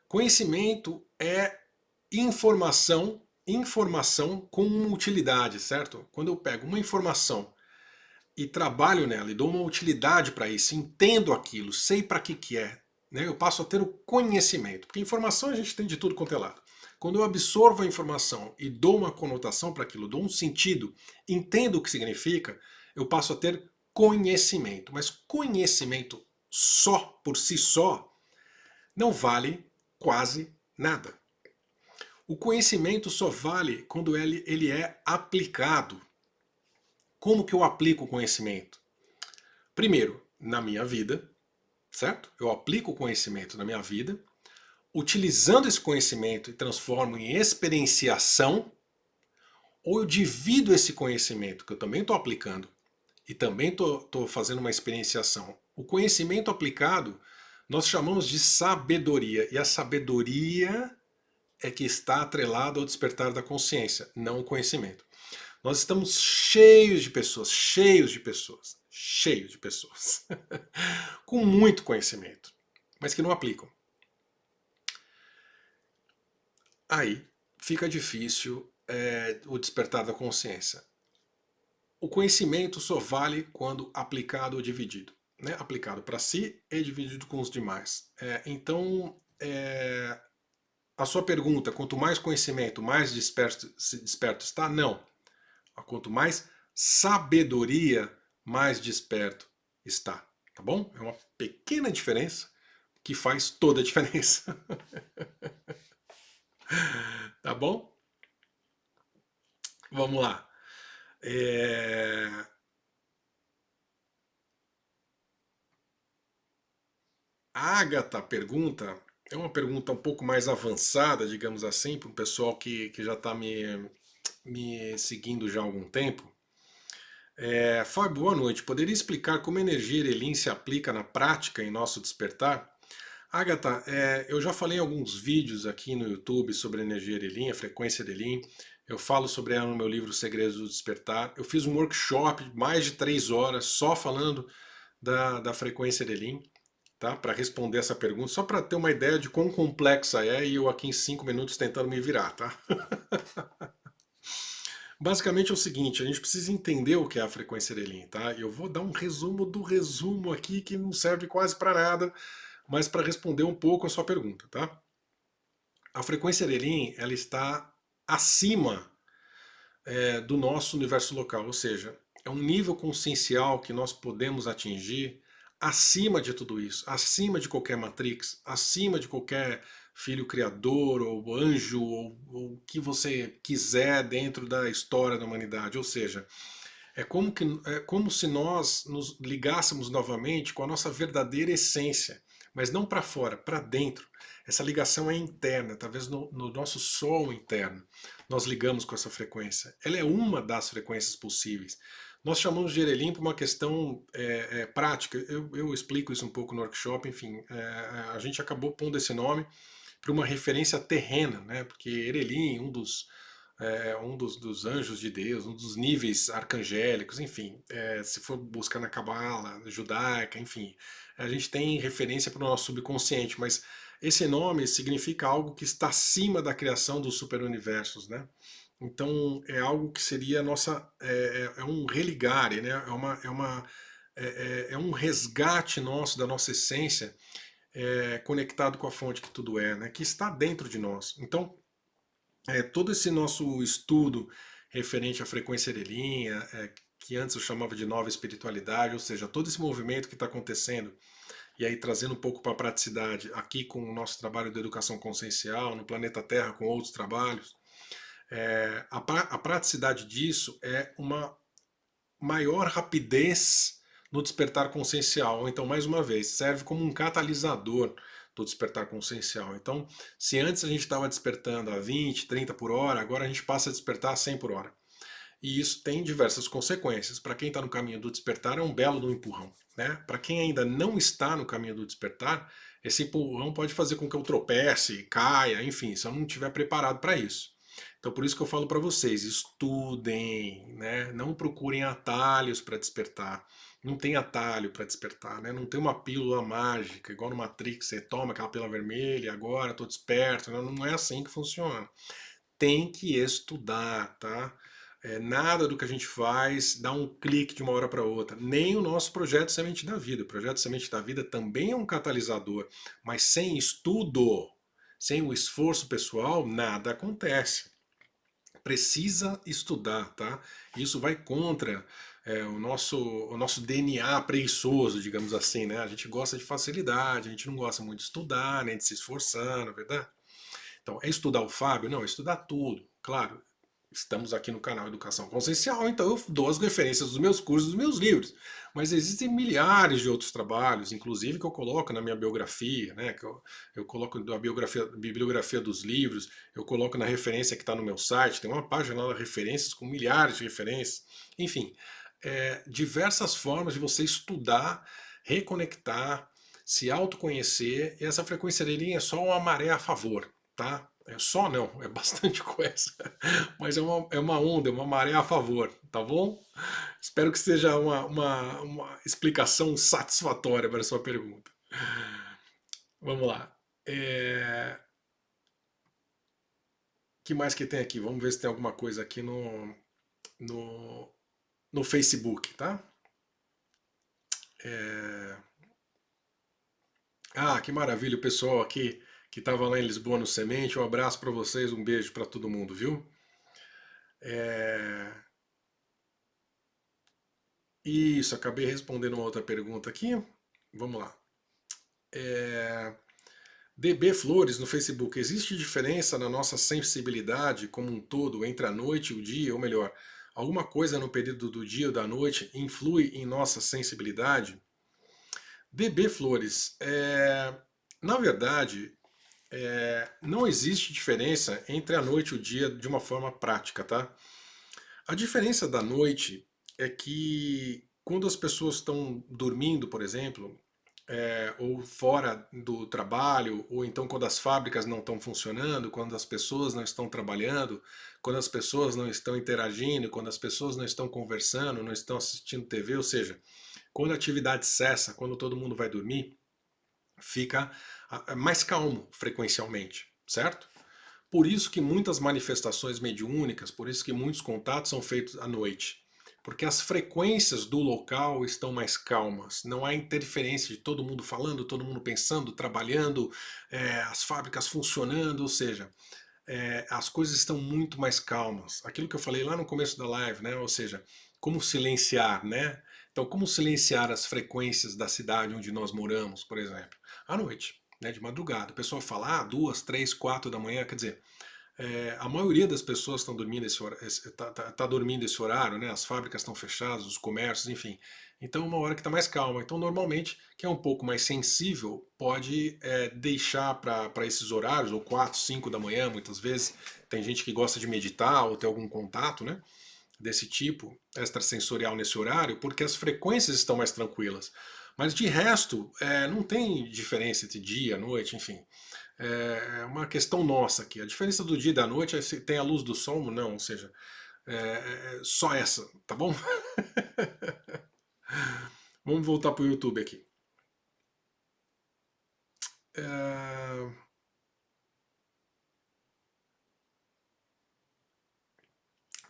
Conhecimento é informação com uma utilidade, certo? Quando eu pego uma informação e trabalho nela e dou uma utilidade para isso, entendo aquilo, sei para que é, né? Eu passo a ter o conhecimento. Porque informação a gente tem de tudo quanto é lado. Quando eu absorvo a informação e dou uma conotação para aquilo, dou um sentido, entendo o que significa, eu passo a ter conhecimento. Mas conhecimento só, por si só, não vale quase nada. O conhecimento só vale quando ele é aplicado. Como que eu aplico o conhecimento? Primeiro, na minha vida, certo? Eu aplico o conhecimento na minha vida, utilizando esse conhecimento e transformo em experienciação, ou eu divido esse conhecimento, que eu também estou aplicando, e também estou fazendo uma experienciação. O conhecimento aplicado nós chamamos de sabedoria, e a sabedoria é que está atrelada ao despertar da consciência, não o conhecimento. Nós estamos cheios de pessoas, com muito conhecimento, mas que não aplicam. Aí fica difícil o despertar da consciência. O conhecimento só vale quando aplicado ou dividido. Né? Aplicado para si e dividido com os demais. Então, a sua pergunta, quanto mais conhecimento, mais desperto está? Não. Quanto mais sabedoria, mais desperto está. Tá bom? É uma pequena diferença que faz toda a diferença. Tá bom? Vamos lá. A Agatha pergunta, é uma pergunta um pouco mais avançada, digamos assim, para um pessoal que já está me seguindo já há algum tempo. Fábio, boa noite. Poderia explicar como a energia Erelin se aplica na prática em nosso despertar? Agatha, eu já falei em alguns vídeos aqui no YouTube sobre a energia Erelin, a frequência Erelin. Eu falo sobre ela no meu livro Segredos do Despertar. Eu fiz um workshop de mais de 3 horas só falando da frequência Erelin, tá? Para responder essa pergunta, só para ter uma ideia de quão complexa é e eu aqui em 5 minutos tentando me virar, tá? Basicamente é o seguinte, a gente precisa entender o que é a frequência Erelin, tá? Eu vou dar um resumo do resumo aqui que não serve quase para nada, mas para responder um pouco a sua pergunta, tá? A frequência Erelin, ela está acima do nosso universo local, ou seja, é um nível consciencial que nós podemos atingir acima de tudo isso, acima de qualquer matrix, acima de qualquer filho criador, ou anjo, ou o que você quiser dentro da história da humanidade. Ou seja, é como se nós nos ligássemos novamente com a nossa verdadeira essência, mas não para fora, para dentro. Essa ligação é interna, talvez no nosso sol interno. Nós ligamos com essa frequência. Ela é uma das frequências possíveis. Nós chamamos de Erelin por uma questão prática. Eu explico isso um pouco no workshop. Enfim, a gente acabou pondo esse nome para uma referência terrena, né? Porque Erelin, dos anjos de Deus, um dos níveis arcangélicos, enfim, se for buscar na Cabala judaica, enfim, a gente tem referência para o nosso subconsciente, mas esse nome significa algo que está acima da criação dos superuniversos, né? Então é algo que seria a nossa, é um religare, né? É um resgate nosso da nossa essência, conectado com a fonte que tudo é, né? Que está dentro de nós. Então todo esse nosso estudo referente à frequência Erelin, que antes eu chamava de nova espiritualidade, ou seja, todo esse movimento que está acontecendo, e aí trazendo um pouco para a praticidade, aqui com o nosso trabalho de educação consciencial, no planeta Terra com outros trabalhos, a praticidade disso é uma maior rapidez no despertar consciencial. Ou então, mais uma vez, serve como um catalisador do despertar consciencial. Então, se antes a gente estava despertando a 20, 30 por hora, agora a gente passa a despertar a 100 por hora. E isso tem diversas consequências. Para quem está no caminho do despertar, é um belo do empurrão. Né? Para quem ainda não está no caminho do despertar, Esse empurrão pode fazer com que eu tropece, caia, enfim, se eu não estiver preparado para isso. Então, por isso que eu falo para vocês, estudem, né? Não procurem atalhos para despertar. Não tem atalho para despertar, né? Não tem uma pílula mágica, igual no Matrix, você toma aquela pílula vermelha, agora estou desperto. Não é assim que funciona. Tem que estudar, tá? Nada do que a gente faz dá um clique de uma hora para outra. Nem o nosso projeto Semente da Vida. O projeto Semente da Vida também é um catalisador, mas sem estudo, sem o esforço pessoal, nada acontece. Precisa estudar, tá? Isso vai contra o nosso DNA preguiçoso, digamos assim, né? A gente gosta de facilidade, a gente não gosta muito de estudar, nem de se esforçar, não é verdade? Então, é estudar o Fábio? Não, é estudar tudo. Claro, estamos aqui no canal Educação Consciencial, então eu dou as referências dos meus cursos, dos meus livros. Mas existem milhares de outros trabalhos, inclusive que eu coloco na minha biografia, né? Que eu coloco na bibliografia dos livros, eu coloco na referência que está no meu site, tem uma página lá de referências com milhares de referências. Enfim, diversas formas de você estudar, reconectar, se autoconhecer, e essa frequência dele é só uma maré a favor, tá? É só não, é bastante coisa. Mas é uma onda, é uma maré a favor, tá bom? Espero que seja uma explicação satisfatória para a sua pergunta. Vamos lá. Que mais que tem aqui? Vamos ver se tem alguma coisa aqui no, no Facebook, tá? É... Ah, que maravilha, o pessoal aqui que estava lá em Lisboa no Semente. Um abraço para vocês, um beijo para todo mundo, viu? É... Isso, acabei respondendo uma outra pergunta aqui. Vamos lá. DB Flores no Facebook. Existe diferença na nossa sensibilidade como um todo entre a noite e o dia? Ou melhor, alguma coisa no período do dia ou da noite influi em nossa sensibilidade? DB Flores, na verdade, não existe diferença entre a noite e o dia de uma forma prática, tá? A diferença da noite é que quando as pessoas estão dormindo, por exemplo, ou fora do trabalho, ou então quando as fábricas não estão funcionando, quando as pessoas não estão trabalhando, quando as pessoas não estão interagindo, quando as pessoas não estão conversando, não estão assistindo TV, ou seja, quando a atividade cessa, quando todo mundo vai dormir, fica mais calmo frequencialmente, certo? Por isso que muitas manifestações mediúnicas, por isso que muitos contatos são feitos à noite. Porque as frequências do local estão mais calmas. Não há interferência de todo mundo falando, todo mundo pensando, trabalhando, as fábricas funcionando, ou seja, as coisas estão muito mais calmas. Aquilo que eu falei lá no começo da live, né? Ou seja, como silenciar, né? Então, como silenciar as frequências da cidade onde nós moramos, por exemplo, à noite, né? De madrugada. O pessoal fala, 2, 3, 4 da manhã, quer dizer, a maioria das pessoas estão dormindo tá dormindo esse horário, né? As fábricas estão fechadas, os comércios, enfim. Então, uma hora que está mais calma. Então, normalmente, quem é um pouco mais sensível pode deixar para esses horários, ou 4, 5 da manhã, muitas vezes. Tem gente que gosta de meditar ou ter algum contato, né? Desse tipo, extrasensorial nesse horário, porque as frequências estão mais tranquilas. Mas de resto, não tem diferença entre dia, noite, enfim. É uma questão nossa aqui. A diferença do dia e da noite é se tem a luz do sol ou não, ou seja, só essa, tá bom? Vamos voltar para o YouTube aqui. É,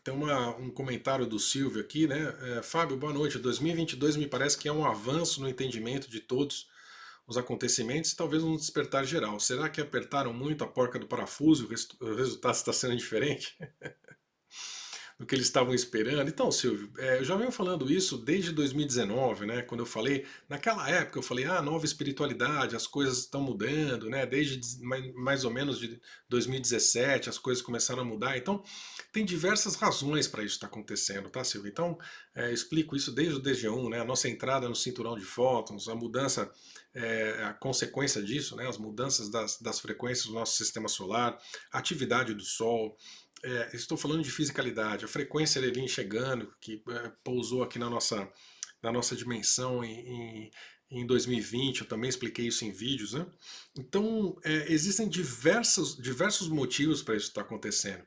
Tem um comentário do Silvio aqui, né? Fábio, boa noite. 2022 me parece que é um avanço no entendimento de todos os acontecimentos e talvez um despertar geral. Será que apertaram muito a porca do parafuso e o resultado está sendo diferente do que eles estavam esperando? Então, Silvio, eu já venho falando isso desde 2019, né? Quando eu falei, naquela época eu falei, nova espiritualidade, as coisas estão mudando, né? Desde mais ou menos de 2017 as coisas começaram a mudar. Então, tem diversas razões para isso estar acontecendo, tá, Silvio? Então, explico isso desde o DG1, né? A nossa entrada no cinturão de fótons, a mudança, a consequência disso, né? As mudanças das frequências do nosso sistema solar, a atividade do Sol. Estou falando de fisicalidade, a frequência dele chegando, que pousou aqui na nossa dimensão em 2020, eu também expliquei isso em vídeos, né? Então, existem diversos motivos para isso estar acontecendo.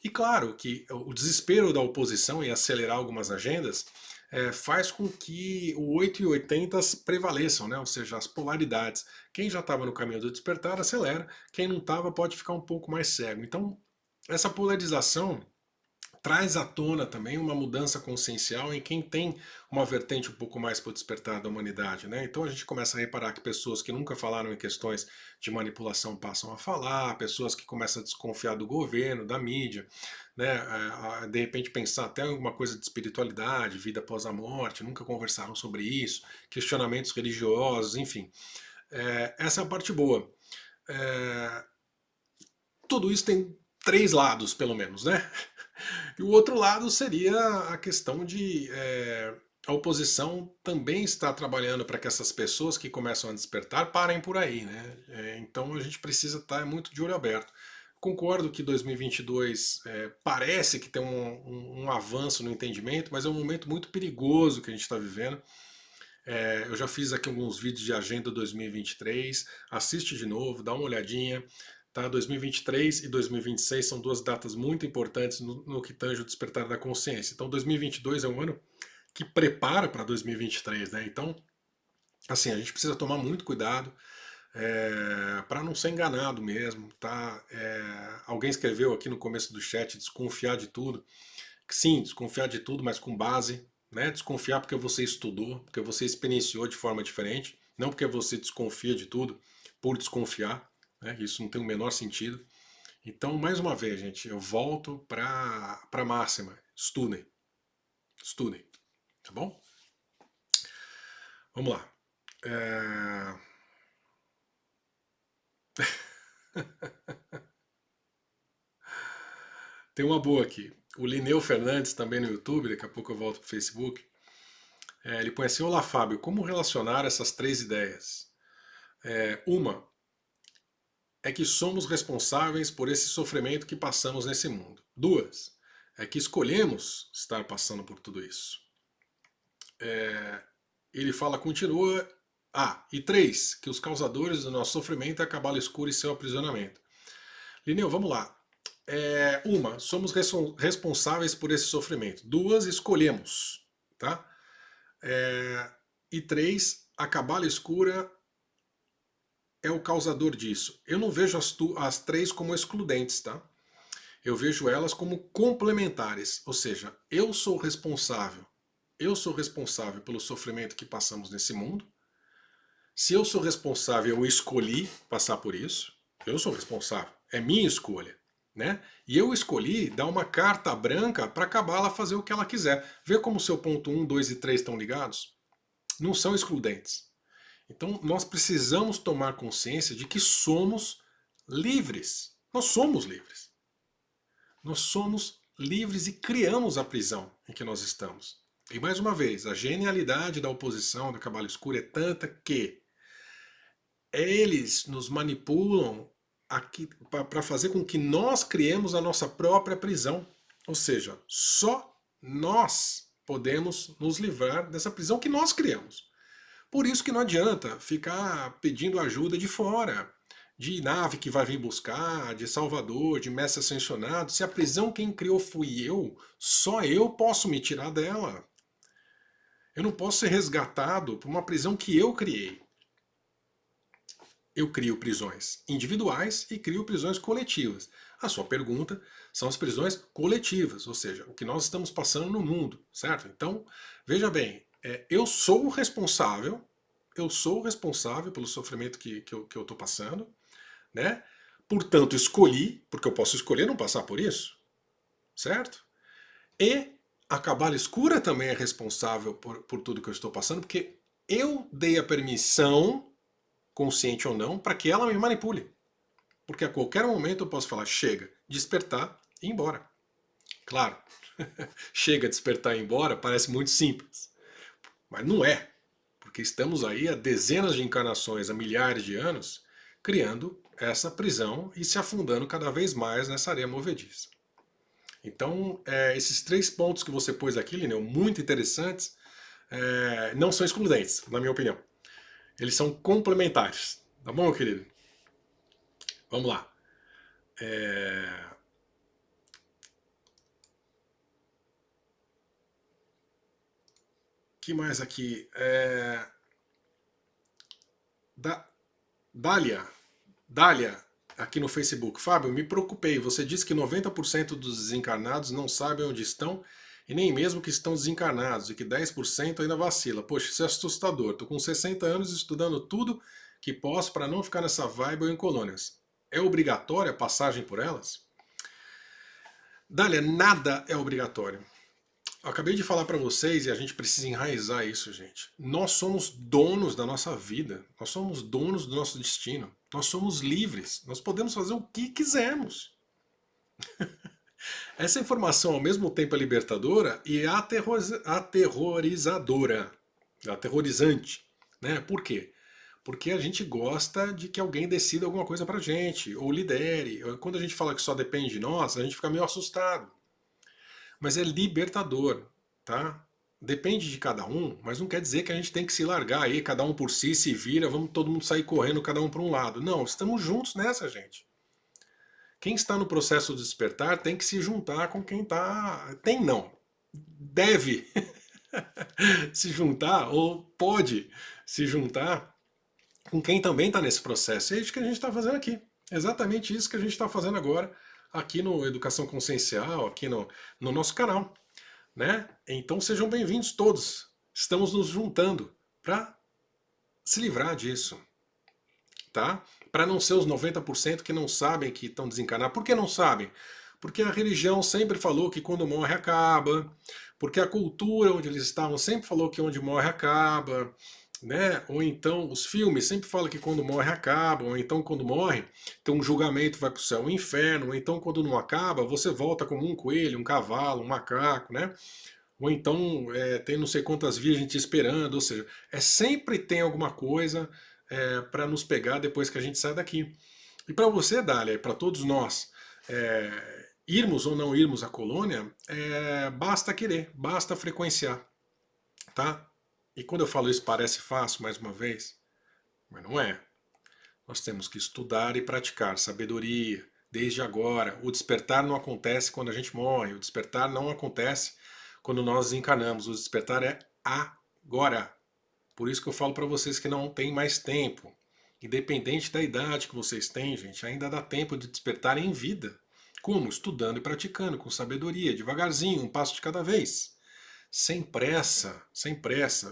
E claro que o desespero da oposição em acelerar algumas agendas faz com que o 8 e 80 prevaleçam, né? Ou seja, as polaridades. Quem já estava no caminho do despertar acelera, quem não estava pode ficar um pouco mais cego. Então, essa polarização traz à tona também uma mudança consciencial em quem tem uma vertente um pouco mais para o despertar da humanidade, né? Então a gente começa a reparar que pessoas que nunca falaram em questões de manipulação passam a falar, pessoas que começam a desconfiar do governo, da mídia, né? De repente pensar até em alguma coisa de espiritualidade, vida após a morte, nunca conversaram sobre isso, questionamentos religiosos, enfim. Essa é a parte boa. É, tudo isso tem três lados, pelo menos, né? E o outro lado seria a questão de a oposição também está trabalhando para que essas pessoas que começam a despertar parem por aí, né? Então a gente precisa estar muito de olho aberto. Concordo que 2022 parece que tem um avanço no entendimento, mas é um momento muito perigoso que a gente está vivendo. Eu já fiz aqui alguns vídeos de agenda 2023, assiste de novo, dá uma olhadinha. Tá? 2023 e 2026 são duas datas muito importantes no que tange o despertar da consciência. Então 2022 é um ano que prepara para 2023, né? Então, assim, a gente precisa tomar muito cuidado para não ser enganado mesmo, tá? Alguém escreveu aqui no começo do chat desconfiar de tudo. Sim, desconfiar de tudo, mas com base, né? Desconfiar porque você estudou, porque você experienciou de forma diferente, não porque você desconfia de tudo por desconfiar, né? Isso não tem o menor sentido. Então, mais uma vez, gente, eu volto para a máxima. Estudem. Estudem. Tá bom? Vamos lá. Tem uma boa aqui. O Lineu Fernandes, também no YouTube, daqui a pouco eu volto para o Facebook. Ele põe assim: Olá, Fábio, como relacionar essas três ideias? Uma é que somos responsáveis por esse sofrimento que passamos nesse mundo. Duas, é que escolhemos estar passando por tudo isso. Ele fala, continua. E três, que os causadores do nosso sofrimento é a cabala escura e seu aprisionamento. Lineu, vamos lá. Uma, somos responsáveis por esse sofrimento. Duas, escolhemos. Tá? E três, a cabala escura é o causador disso. Eu não vejo as três como excludentes, tá? Eu vejo elas como complementares, ou seja, eu sou responsável pelo sofrimento que passamos nesse mundo. Se eu sou responsável, eu escolhi passar por isso, eu sou responsável, é minha escolha, né? E eu escolhi dar uma carta branca para a Cabala fazer o que ela quiser. Vê como o seu ponto 1, 2 e 3 estão ligados? Não são excludentes. Então nós precisamos tomar consciência de que somos livres. Nós somos livres. Nós somos livres e criamos a prisão em que nós estamos. E mais uma vez, a genialidade da oposição da Cabala Escura é tanta que eles nos manipulam para fazer com que nós criemos a nossa própria prisão. Ou seja, só nós podemos nos livrar dessa prisão que nós criamos. Por isso que não adianta ficar pedindo ajuda de fora, de nave que vai vir buscar, de salvador, de mestre ascensionado. Se a prisão quem criou fui eu, só eu posso me tirar dela. Eu não posso ser resgatado por uma prisão que eu criei. Eu crio prisões individuais e crio prisões coletivas. A sua pergunta são as prisões coletivas, ou seja, o que nós estamos passando no mundo, certo? Então, veja bem, eu sou o responsável pelo sofrimento que eu estou passando, né? Portanto, escolhi, porque eu posso escolher não passar por isso, certo? E a Cabala Escura também é responsável por tudo que eu estou passando, porque eu dei a permissão, consciente ou não, para que ela me manipule. Porque a qualquer momento eu posso falar, chega, despertar e ir embora. Claro, chega, despertar e ir embora parece muito simples. Mas não é. Porque estamos aí há dezenas de encarnações, há milhares de anos, criando essa prisão e se afundando cada vez mais nessa areia movediça. Então, esses três pontos que você pôs aqui, Lineu, muito interessantes, não são excludentes, na minha opinião. Eles são complementares. Tá bom, querido? Vamos lá. Que mais aqui? Da... Dália. Dália, aqui no Facebook. Fábio, me preocupei. Você disse que 90% dos desencarnados não sabem onde estão e nem mesmo que estão desencarnados e que 10% ainda vacila. Poxa, isso é assustador. Tô com 60 anos estudando tudo que posso para não ficar nessa vibe ou em colônias. É obrigatória a passagem por elas? Dália, nada é obrigatório. Eu acabei de falar para vocês e a gente precisa enraizar isso, gente. Nós somos donos da nossa vida, nós somos donos do nosso destino, nós somos livres, nós podemos fazer o que quisermos. Essa informação ao mesmo tempo é libertadora e é aterrorizadora, aterrorizante, né? Por quê? Porque a gente gosta de que alguém decida alguma coisa pra gente, ou lidere. Quando a gente fala que só depende de nós, a gente fica meio assustado. Mas é libertador, tá? Depende de cada um, mas não quer dizer que a gente tem que se largar aí, cada um por si, se vira, vamos todo mundo sair correndo, cada um para um lado. Não, estamos juntos nessa, gente. Quem está no processo de despertar tem que se juntar com quem está. Tem não. Deve se juntar ou pode se juntar com quem também está nesse processo. É isso que a gente está fazendo aqui. Exatamente isso que a gente está fazendo agora aqui no Educação Consciencial, aqui no nosso canal, né? Então sejam bem-vindos todos. Estamos nos juntando para se livrar disso, tá? Para não ser os 90% que não sabem que estão desencarnados. Por que não sabem? Porque a religião sempre falou que quando morre acaba, porque a cultura onde eles estavam sempre falou que onde morre acaba, né? Ou então os filmes sempre falam que quando morre acaba, ou então quando morre tem um julgamento, vai para o céu, um inferno, ou então quando não acaba você volta como um coelho, um cavalo, um macaco, né? Ou então tem não sei quantas virgens te esperando, ou seja, sempre tem alguma coisa para nos pegar depois que a gente sai daqui. E para você, Dália, e para todos nós, irmos ou não irmos à colônia, basta querer, basta frequenciar, tá? E quando eu falo isso parece fácil, mais uma vez, mas não é. Nós temos que estudar e praticar sabedoria desde agora. O despertar não acontece quando a gente morre, o despertar não acontece quando nós desencarnamos. O despertar é agora. Por isso que eu falo para vocês que não tem mais tempo. Independente da idade que vocês têm, gente, ainda dá tempo de despertar em vida. Como? Estudando e praticando, com sabedoria, devagarzinho, um passo de cada vez. Sem pressa,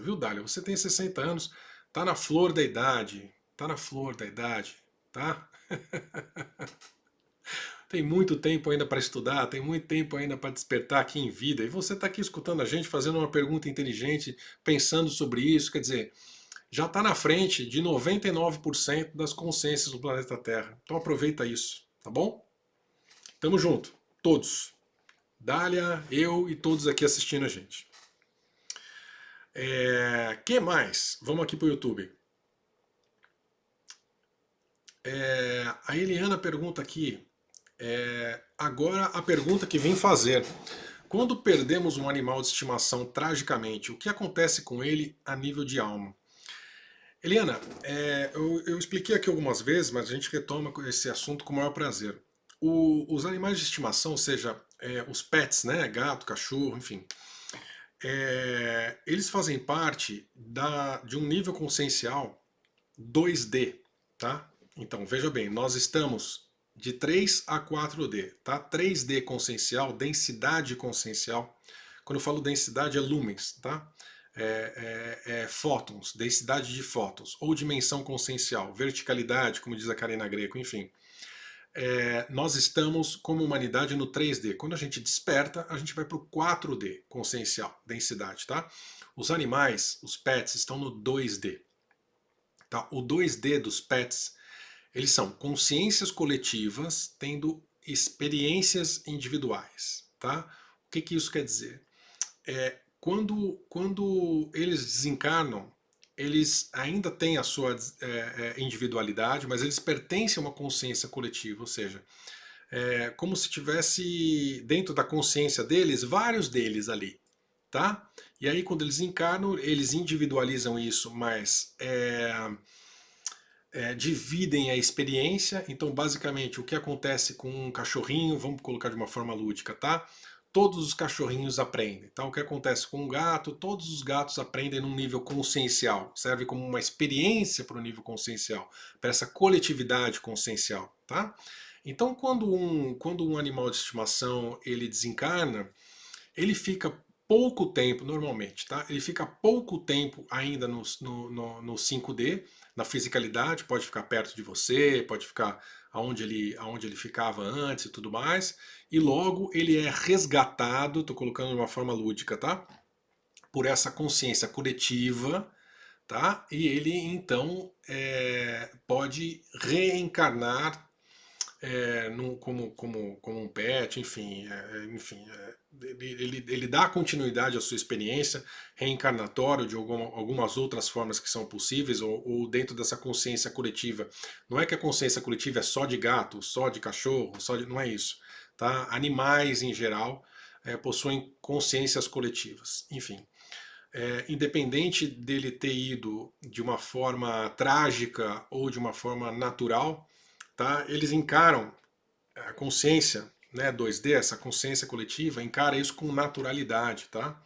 viu, Dália? Você tem 60 anos, tá na flor da idade, tá na flor da idade, tá? Tem muito tempo ainda para estudar, tem muito tempo ainda para despertar aqui em vida. E você está aqui escutando a gente, fazendo uma pergunta inteligente, pensando sobre isso, quer dizer, já está na frente de 99% das consciências do planeta Terra. Então aproveita isso, tá bom? Tamo junto, todos. Dália, eu e todos aqui assistindo a gente. Que mais? Vamos aqui para o YouTube. A Eliana pergunta aqui. Agora a pergunta que vim fazer. Quando perdemos um animal de estimação tragicamente, o que acontece com ele a nível de alma? Eliana, eu expliquei aqui algumas vezes, mas a gente retoma esse assunto com o maior prazer. Os animais de estimação, ou seja, os pets, né, gato, cachorro, enfim, eles fazem parte de um nível consciencial 2D, tá? Então, veja bem, nós estamos de 3 a 4D, tá? 3D consciencial, densidade consciencial. Quando eu falo densidade é lumens, tá? Fótons, densidade de fótons, ou dimensão consciencial, verticalidade, como diz a Karina Greco, enfim. Nós estamos como humanidade no 3D. Quando a gente desperta, a gente vai para o 4D consciencial, densidade, tá? Os animais, os pets, estão no 2D. Tá? O 2D dos pets, eles são consciências coletivas tendo experiências individuais. Tá? O que isso quer dizer? Quando eles desencarnam, eles ainda têm a sua individualidade, mas eles pertencem a uma consciência coletiva, ou seja, como se tivesse dentro da consciência deles, vários deles ali. tá? E aí quando eles encarnam, eles individualizam isso, mas dividem a experiência. Então, basicamente, o que acontece com um cachorrinho, vamos colocar de uma forma lúdica, tá? Todos os cachorrinhos aprendem, tá? O que acontece com um gato, todos os gatos aprendem num nível consciencial, serve como uma experiência para o nível consciencial, para essa coletividade consciencial, tá? Então, quando um animal de estimação ele desencarna, ele fica pouco tempo, normalmente, tá? Ele fica pouco tempo ainda no 5D, na fisicalidade, pode ficar perto de você, pode ficar aonde ele ficava antes e tudo mais, e logo ele é resgatado, estou colocando de uma forma lúdica, tá? Por essa consciência coletiva, tá? E ele então pode reencarnar como um pet, ele dá continuidade à sua experiência reencarnatória de algumas outras formas que são possíveis, ou dentro dessa consciência coletiva. Não é que a consciência coletiva é só de gato, só de cachorro, não é isso. Tá? Animais em geral possuem consciências coletivas. Enfim, independente dele ter ido de uma forma trágica ou de uma forma natural, tá? Eles encaram a consciência, né, 2D, essa consciência coletiva, encara isso com naturalidade, tá?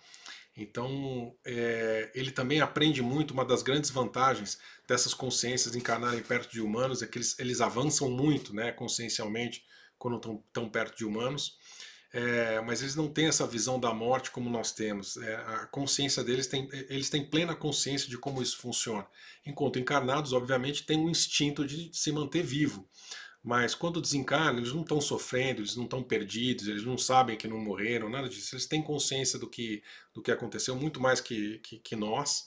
Então, ele também aprende muito. Uma das grandes vantagens dessas consciências encarnarem perto de humanos é que eles avançam muito, né, consciencialmente, quando estão tão perto de humanos. Mas eles não têm essa visão da morte como nós temos. A consciência deles eles têm plena consciência de como isso funciona. Enquanto encarnados, obviamente, têm um instinto de se manter vivo. Mas quando desencarnam, eles não estão sofrendo, eles não estão perdidos, eles não sabem que não morreram, nada disso. Eles têm consciência do que aconteceu, muito mais que nós,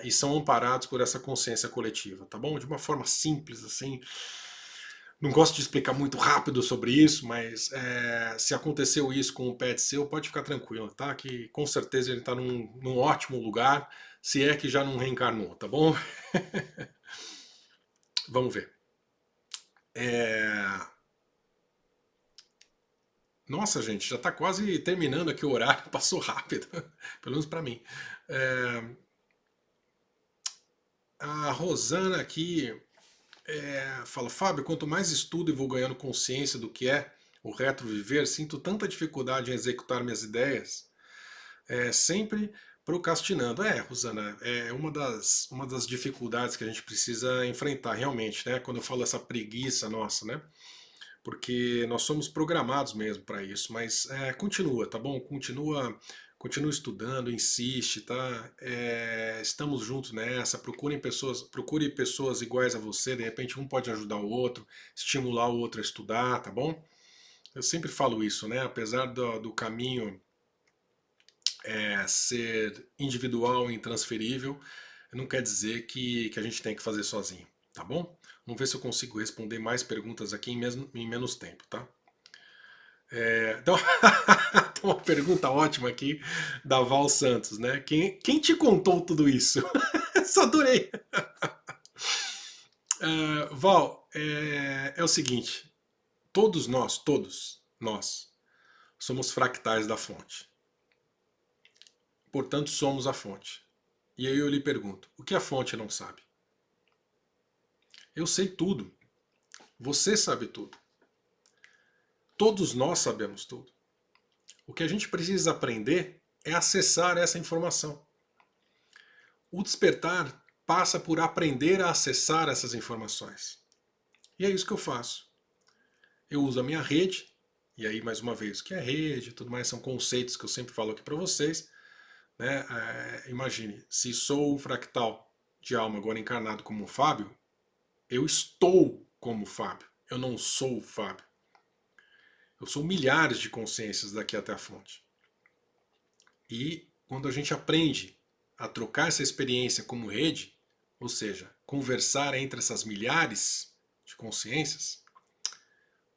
e são amparados por essa consciência coletiva, tá bom? De uma forma simples, assim. Não gosto de explicar muito rápido sobre isso, mas se aconteceu isso com um pet seu, pode ficar tranquilo, tá? Que com certeza ele está num ótimo lugar, se é que já não reencarnou, tá bom? Vamos ver. Nossa, gente, já está quase terminando aqui o horário, passou rápido, pelo menos para mim. É, A Rosana aqui fala: Fábio, quanto mais estudo e vou ganhando consciência do que é o reto viver, sinto tanta dificuldade em executar minhas ideias, sempre procrastinando. Rosana, é uma das dificuldades que a gente precisa enfrentar realmente, né? Quando eu falo essa preguiça nossa, né? Porque nós somos programados mesmo para isso, mas continua, tá bom? Continua estudando, insiste, tá? Estamos juntos nessa, procure pessoas iguais a você, de repente um pode ajudar o outro, estimular o outro a estudar, tá bom? Eu sempre falo isso, né? Apesar do caminho ser individual e intransferível, não quer dizer que a gente tem que fazer sozinho, tá bom? Vamos ver se eu consigo responder mais perguntas aqui em menos tempo, tá? Então, tem uma pergunta ótima aqui da Val Santos, né? Quem te contou tudo isso? Só adorei. Val, é o seguinte: todos nós, somos fractais da fonte. Portanto, somos a fonte. E aí eu lhe pergunto: o que a fonte não sabe? Eu sei tudo. Você sabe tudo. Todos nós sabemos tudo. O que a gente precisa aprender é acessar essa informação. O despertar passa por aprender a acessar essas informações. E é isso que eu faço. Eu uso a minha rede, e aí mais uma vez, o que é rede e tudo mais, são conceitos que eu sempre falo aqui para vocês. Né? Imagine, se sou um fractal de alma agora encarnado como o Fábio, eu estou como o Fábio, eu não sou o Fábio. Eu sou milhares de consciências daqui até a fonte. E quando a gente aprende a trocar essa experiência como rede, ou seja, conversar entre essas milhares de consciências,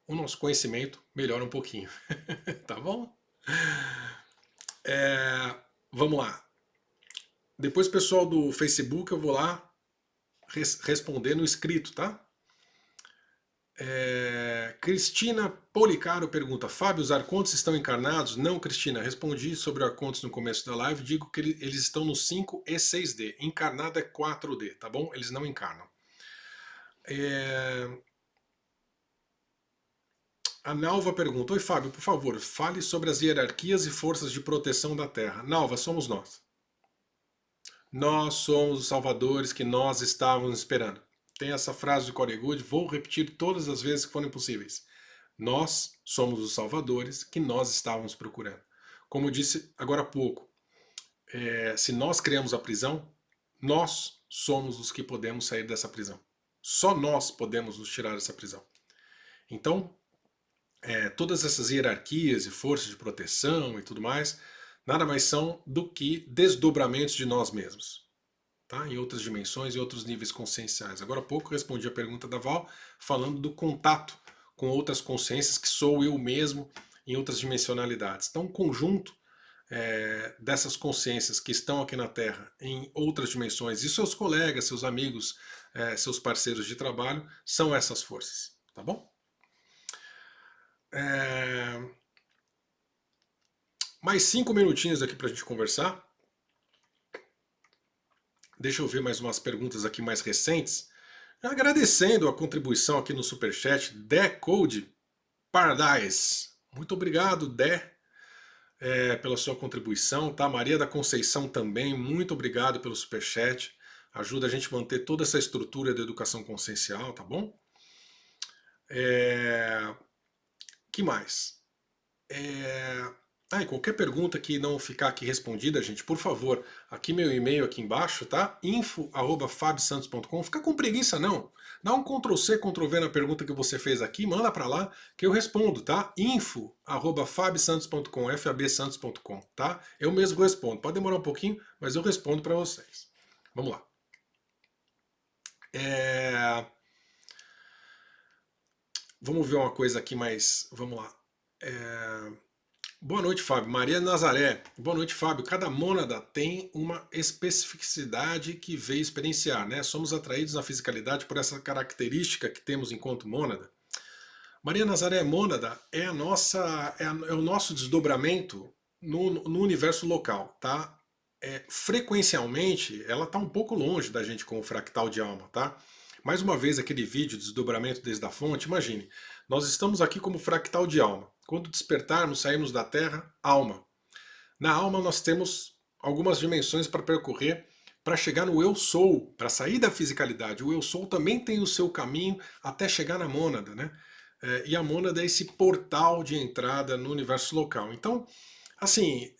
o nosso conhecimento melhora um pouquinho. Tá bom? Vamos lá. Depois, pessoal do Facebook, eu vou lá responder no escrito, tá? Cristina Policaro pergunta: Fábio, os arcontes estão encarnados? Não, Cristina, respondi sobre arcontes no começo da live, digo que eles estão no 5 e 6D. Encarnado é 4D, tá bom? Eles não encarnam. A Nalva pergunta: Oi, Fábio, por favor, fale sobre as hierarquias e forças de proteção da Terra. Nalva, somos nós. Nós somos os salvadores que nós estávamos esperando. Tem essa frase de Corey Good, vou repetir todas as vezes que forem possíveis. Nós somos os salvadores que nós estávamos procurando. Como eu disse agora há pouco, se nós criamos a prisão, nós somos os que podemos sair dessa prisão. Só nós podemos nos tirar dessa prisão. Então, todas essas hierarquias e forças de proteção e tudo mais, nada mais são do que desdobramentos de nós mesmos. Tá? Em outras dimensões e outros níveis conscienciais. Agora há pouco eu respondi a pergunta da Val falando do contato com outras consciências que sou eu mesmo em outras dimensionalidades. Então, um conjunto dessas consciências que estão aqui na Terra em outras dimensões e seus colegas, seus amigos, seus parceiros de trabalho são essas forças, tá bom? Mais 5 minutinhos aqui para a gente conversar. Deixa eu ver mais umas perguntas aqui mais recentes. Agradecendo a contribuição aqui no Superchat, Decode Paradise. Muito obrigado, Dé, pela sua contribuição. Tá? Maria da Conceição também, muito obrigado pelo Superchat. Ajuda a gente a manter toda essa estrutura da educação consciencial, tá bom? Que mais? E qualquer pergunta que não ficar aqui respondida, gente, por favor, aqui meu e-mail aqui embaixo, tá? info@fabsantos.com. Fica com preguiça não. Dá um Ctrl+C, Ctrl+V na pergunta que você fez aqui, manda para lá que eu respondo, tá? info@fabsantos.com, fabsantos.com, tá? Eu mesmo respondo. Pode demorar um pouquinho, mas eu respondo para vocês. Vamos lá. Vamos ver uma coisa aqui mais. Vamos lá. Boa noite, Fábio. Maria Nazaré. Boa noite, Fábio. Cada mônada tem uma especificidade que veio experienciar, né? Somos atraídos na fisicalidade por essa característica que temos enquanto mônada. Maria Nazaré, mônada é o nosso desdobramento no universo local, tá? Frequencialmente, ela está um pouco longe da gente com o fractal de alma, tá? Mais uma vez, aquele vídeo, desdobramento desde a fonte, imagine, nós estamos aqui como fractal de alma. Quando despertarmos, saímos da Terra, alma. Na alma nós temos algumas dimensões para percorrer para chegar no eu sou, para sair da fisicalidade. O eu sou também tem o seu caminho até chegar na mônada, né? E a mônada é esse portal de entrada no universo local. Então, assim,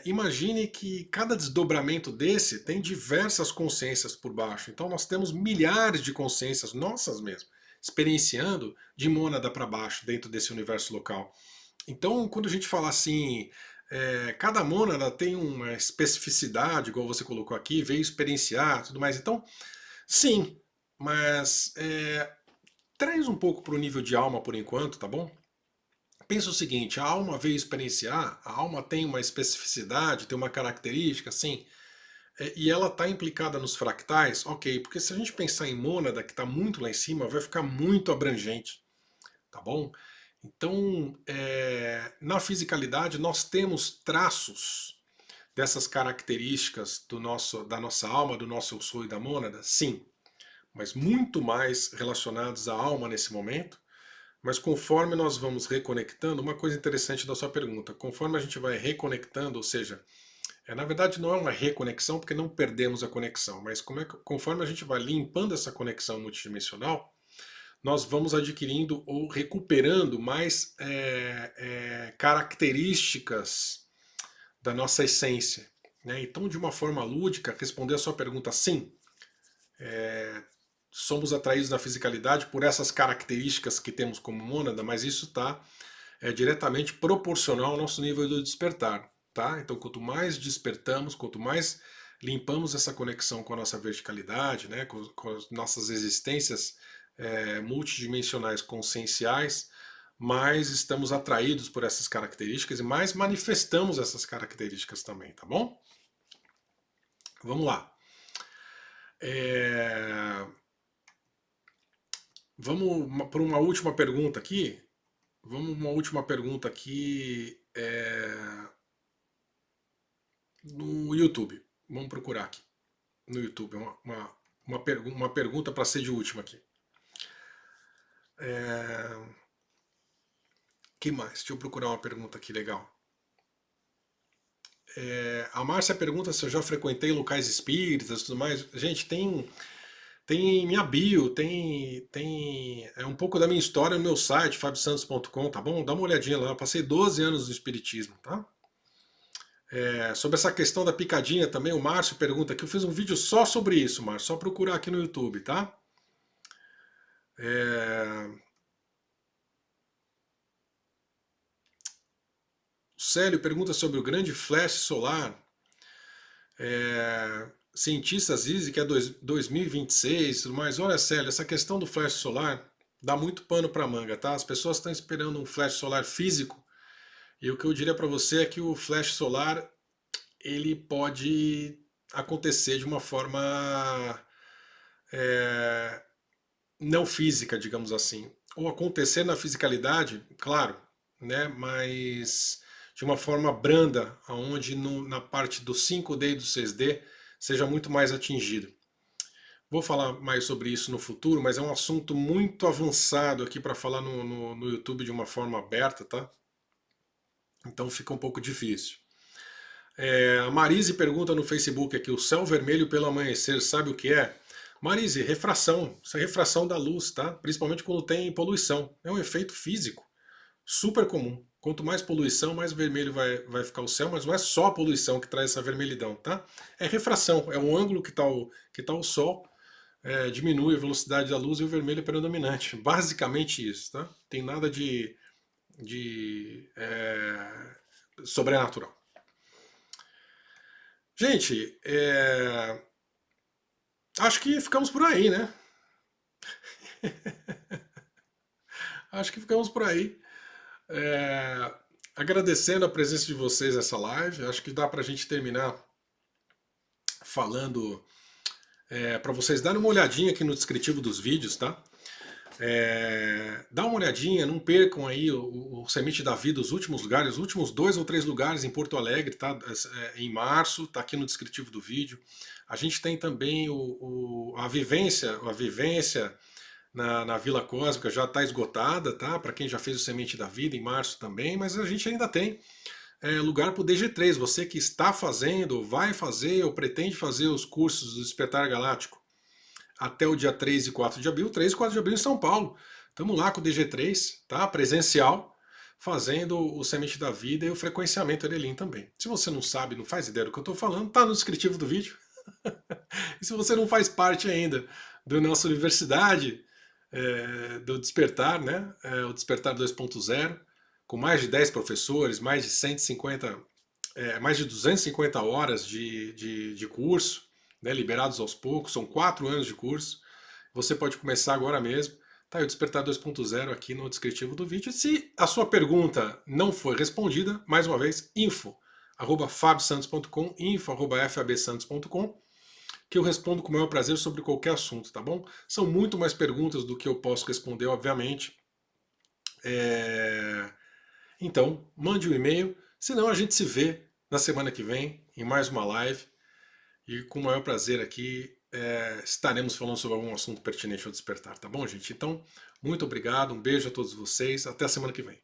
imagine que cada desdobramento desse tem diversas consciências por baixo. Então nós temos milhares de consciências nossas mesmo, experienciando de mônada para baixo dentro desse universo local. Então, quando a gente fala assim, cada mônada tem uma especificidade, igual você colocou aqui, veio experienciar, tudo mais. Então, sim, mas traz um pouco para o nível de alma por enquanto, tá bom? Pensa o seguinte, a alma veio experienciar, a alma tem uma especificidade, tem uma característica, sim, e ela está implicada nos fractais, ok, porque se a gente pensar em mônada, que está muito lá em cima, vai ficar muito abrangente, tá bom? Então, na fisicalidade, nós temos traços dessas características da nossa alma, do nosso eu sou e da mônada? Sim, mas muito mais relacionados à alma nesse momento. Mas conforme nós vamos reconectando, uma coisa interessante da sua pergunta, conforme a gente vai reconectando, ou seja, na verdade não é uma reconexão porque não perdemos a conexão, mas conforme a gente vai limpando essa conexão multidimensional, nós vamos adquirindo ou recuperando mais características da nossa essência. Né? Então, de uma forma lúdica, responder a sua pergunta, sim, somos atraídos na fisicalidade por essas características que temos como mônada, mas isso está diretamente proporcional ao nosso nível de despertar. Tá? Então, quanto mais despertamos, quanto mais limpamos essa conexão com a nossa verticalidade, né, com as nossas existências multidimensionais conscienciais, mais estamos atraídos por essas características e mais manifestamos essas características também, tá bom? Vamos lá. Vamos por uma última pergunta aqui. Vamos uma última pergunta aqui no YouTube. Vamos procurar aqui no YouTube. Uma pergunta para ser de última aqui. Que mais? Deixa eu procurar uma pergunta aqui legal. A Márcia pergunta se eu já frequentei locais espíritas e tudo mais. Gente, tem minha bio, tem um pouco da minha história no meu site, fabiosantos.com, tá bom? Dá uma olhadinha lá. Eu passei 12 anos no espiritismo, tá? Sobre essa questão da picadinha também, o Márcio pergunta aqui. Eu fiz um vídeo só sobre isso, Márcio. Só procurar aqui no YouTube, tá? O Célio pergunta sobre o grande flash solar. Cientistas dizem que é 2026 e tudo mais. Olha, Célio, essa questão do flash solar dá muito pano para manga, tá? As pessoas estão esperando um flash solar físico. E o que eu diria para você é que o flash solar ele pode acontecer de uma forma não física, digamos assim, ou acontecer na fisicalidade, claro, né? Mas de uma forma branda, onde na parte do 5D e do 6D seja muito mais atingido. Vou falar mais sobre isso no futuro, mas é um assunto muito avançado aqui para falar no YouTube de uma forma aberta, tá? Então fica um pouco difícil. A Marise pergunta no Facebook aqui, o céu vermelho pelo amanhecer, sabe o que é? Marise, refração. Isso é refração da luz, tá? Principalmente quando tem poluição. É um efeito físico, super comum. Quanto mais poluição, mais vermelho vai ficar o céu, mas não é só a poluição que traz essa vermelhidão, tá? É refração, é um ângulo que tá o sol, diminui a velocidade da luz e o vermelho é predominante. Basicamente isso, tá? Tem nada de sobrenatural. Gente, acho que ficamos por aí, né? Acho que ficamos por aí. Agradecendo a presença de vocês nessa live. Acho que dá pra gente terminar falando para vocês darem uma olhadinha aqui no descritivo dos vídeos, tá? Dá uma olhadinha, não percam aí o Semente da Vida, os últimos lugares, os últimos 2 ou 3 lugares em Porto Alegre, tá? Em março, tá aqui no descritivo do vídeo. A gente tem também a vivência na Vila Cósmica já está esgotada, tá? Para quem já fez o Semente da Vida em março também, mas a gente ainda tem lugar para o DG3. Você que está fazendo, vai fazer ou pretende fazer os cursos do Despertar Galáctico até o dia 3 e 4 de abril, 3 e 4 de abril em São Paulo. Estamos lá com o DG3, tá? Presencial, fazendo o Semente da Vida e o frequenciamento Erelim também. Se você não sabe, não faz ideia do que eu estou falando, tá no descritivo do vídeo. E se você não faz parte ainda da nossa universidade, do Despertar, né? O Despertar 2.0, com mais de 10 professores, mais de 150, mais de 250 horas de curso, né, liberados aos poucos, são 4 anos de curso. Você pode começar agora mesmo. Tá aí o Despertar 2.0 aqui no descritivo do vídeo. Se a sua pergunta não foi respondida, mais uma vez, info@fabsantos.com, info@fabsantos.com, que eu respondo com o maior prazer sobre qualquer assunto, tá bom? São muito mais perguntas do que eu posso responder, obviamente. Então, mande um e-mail, senão a gente se vê na semana que vem em mais uma live. E com o maior prazer aqui estaremos falando sobre algum assunto pertinente ao despertar, tá bom, gente? Então, muito obrigado, um beijo a todos vocês, até a semana que vem.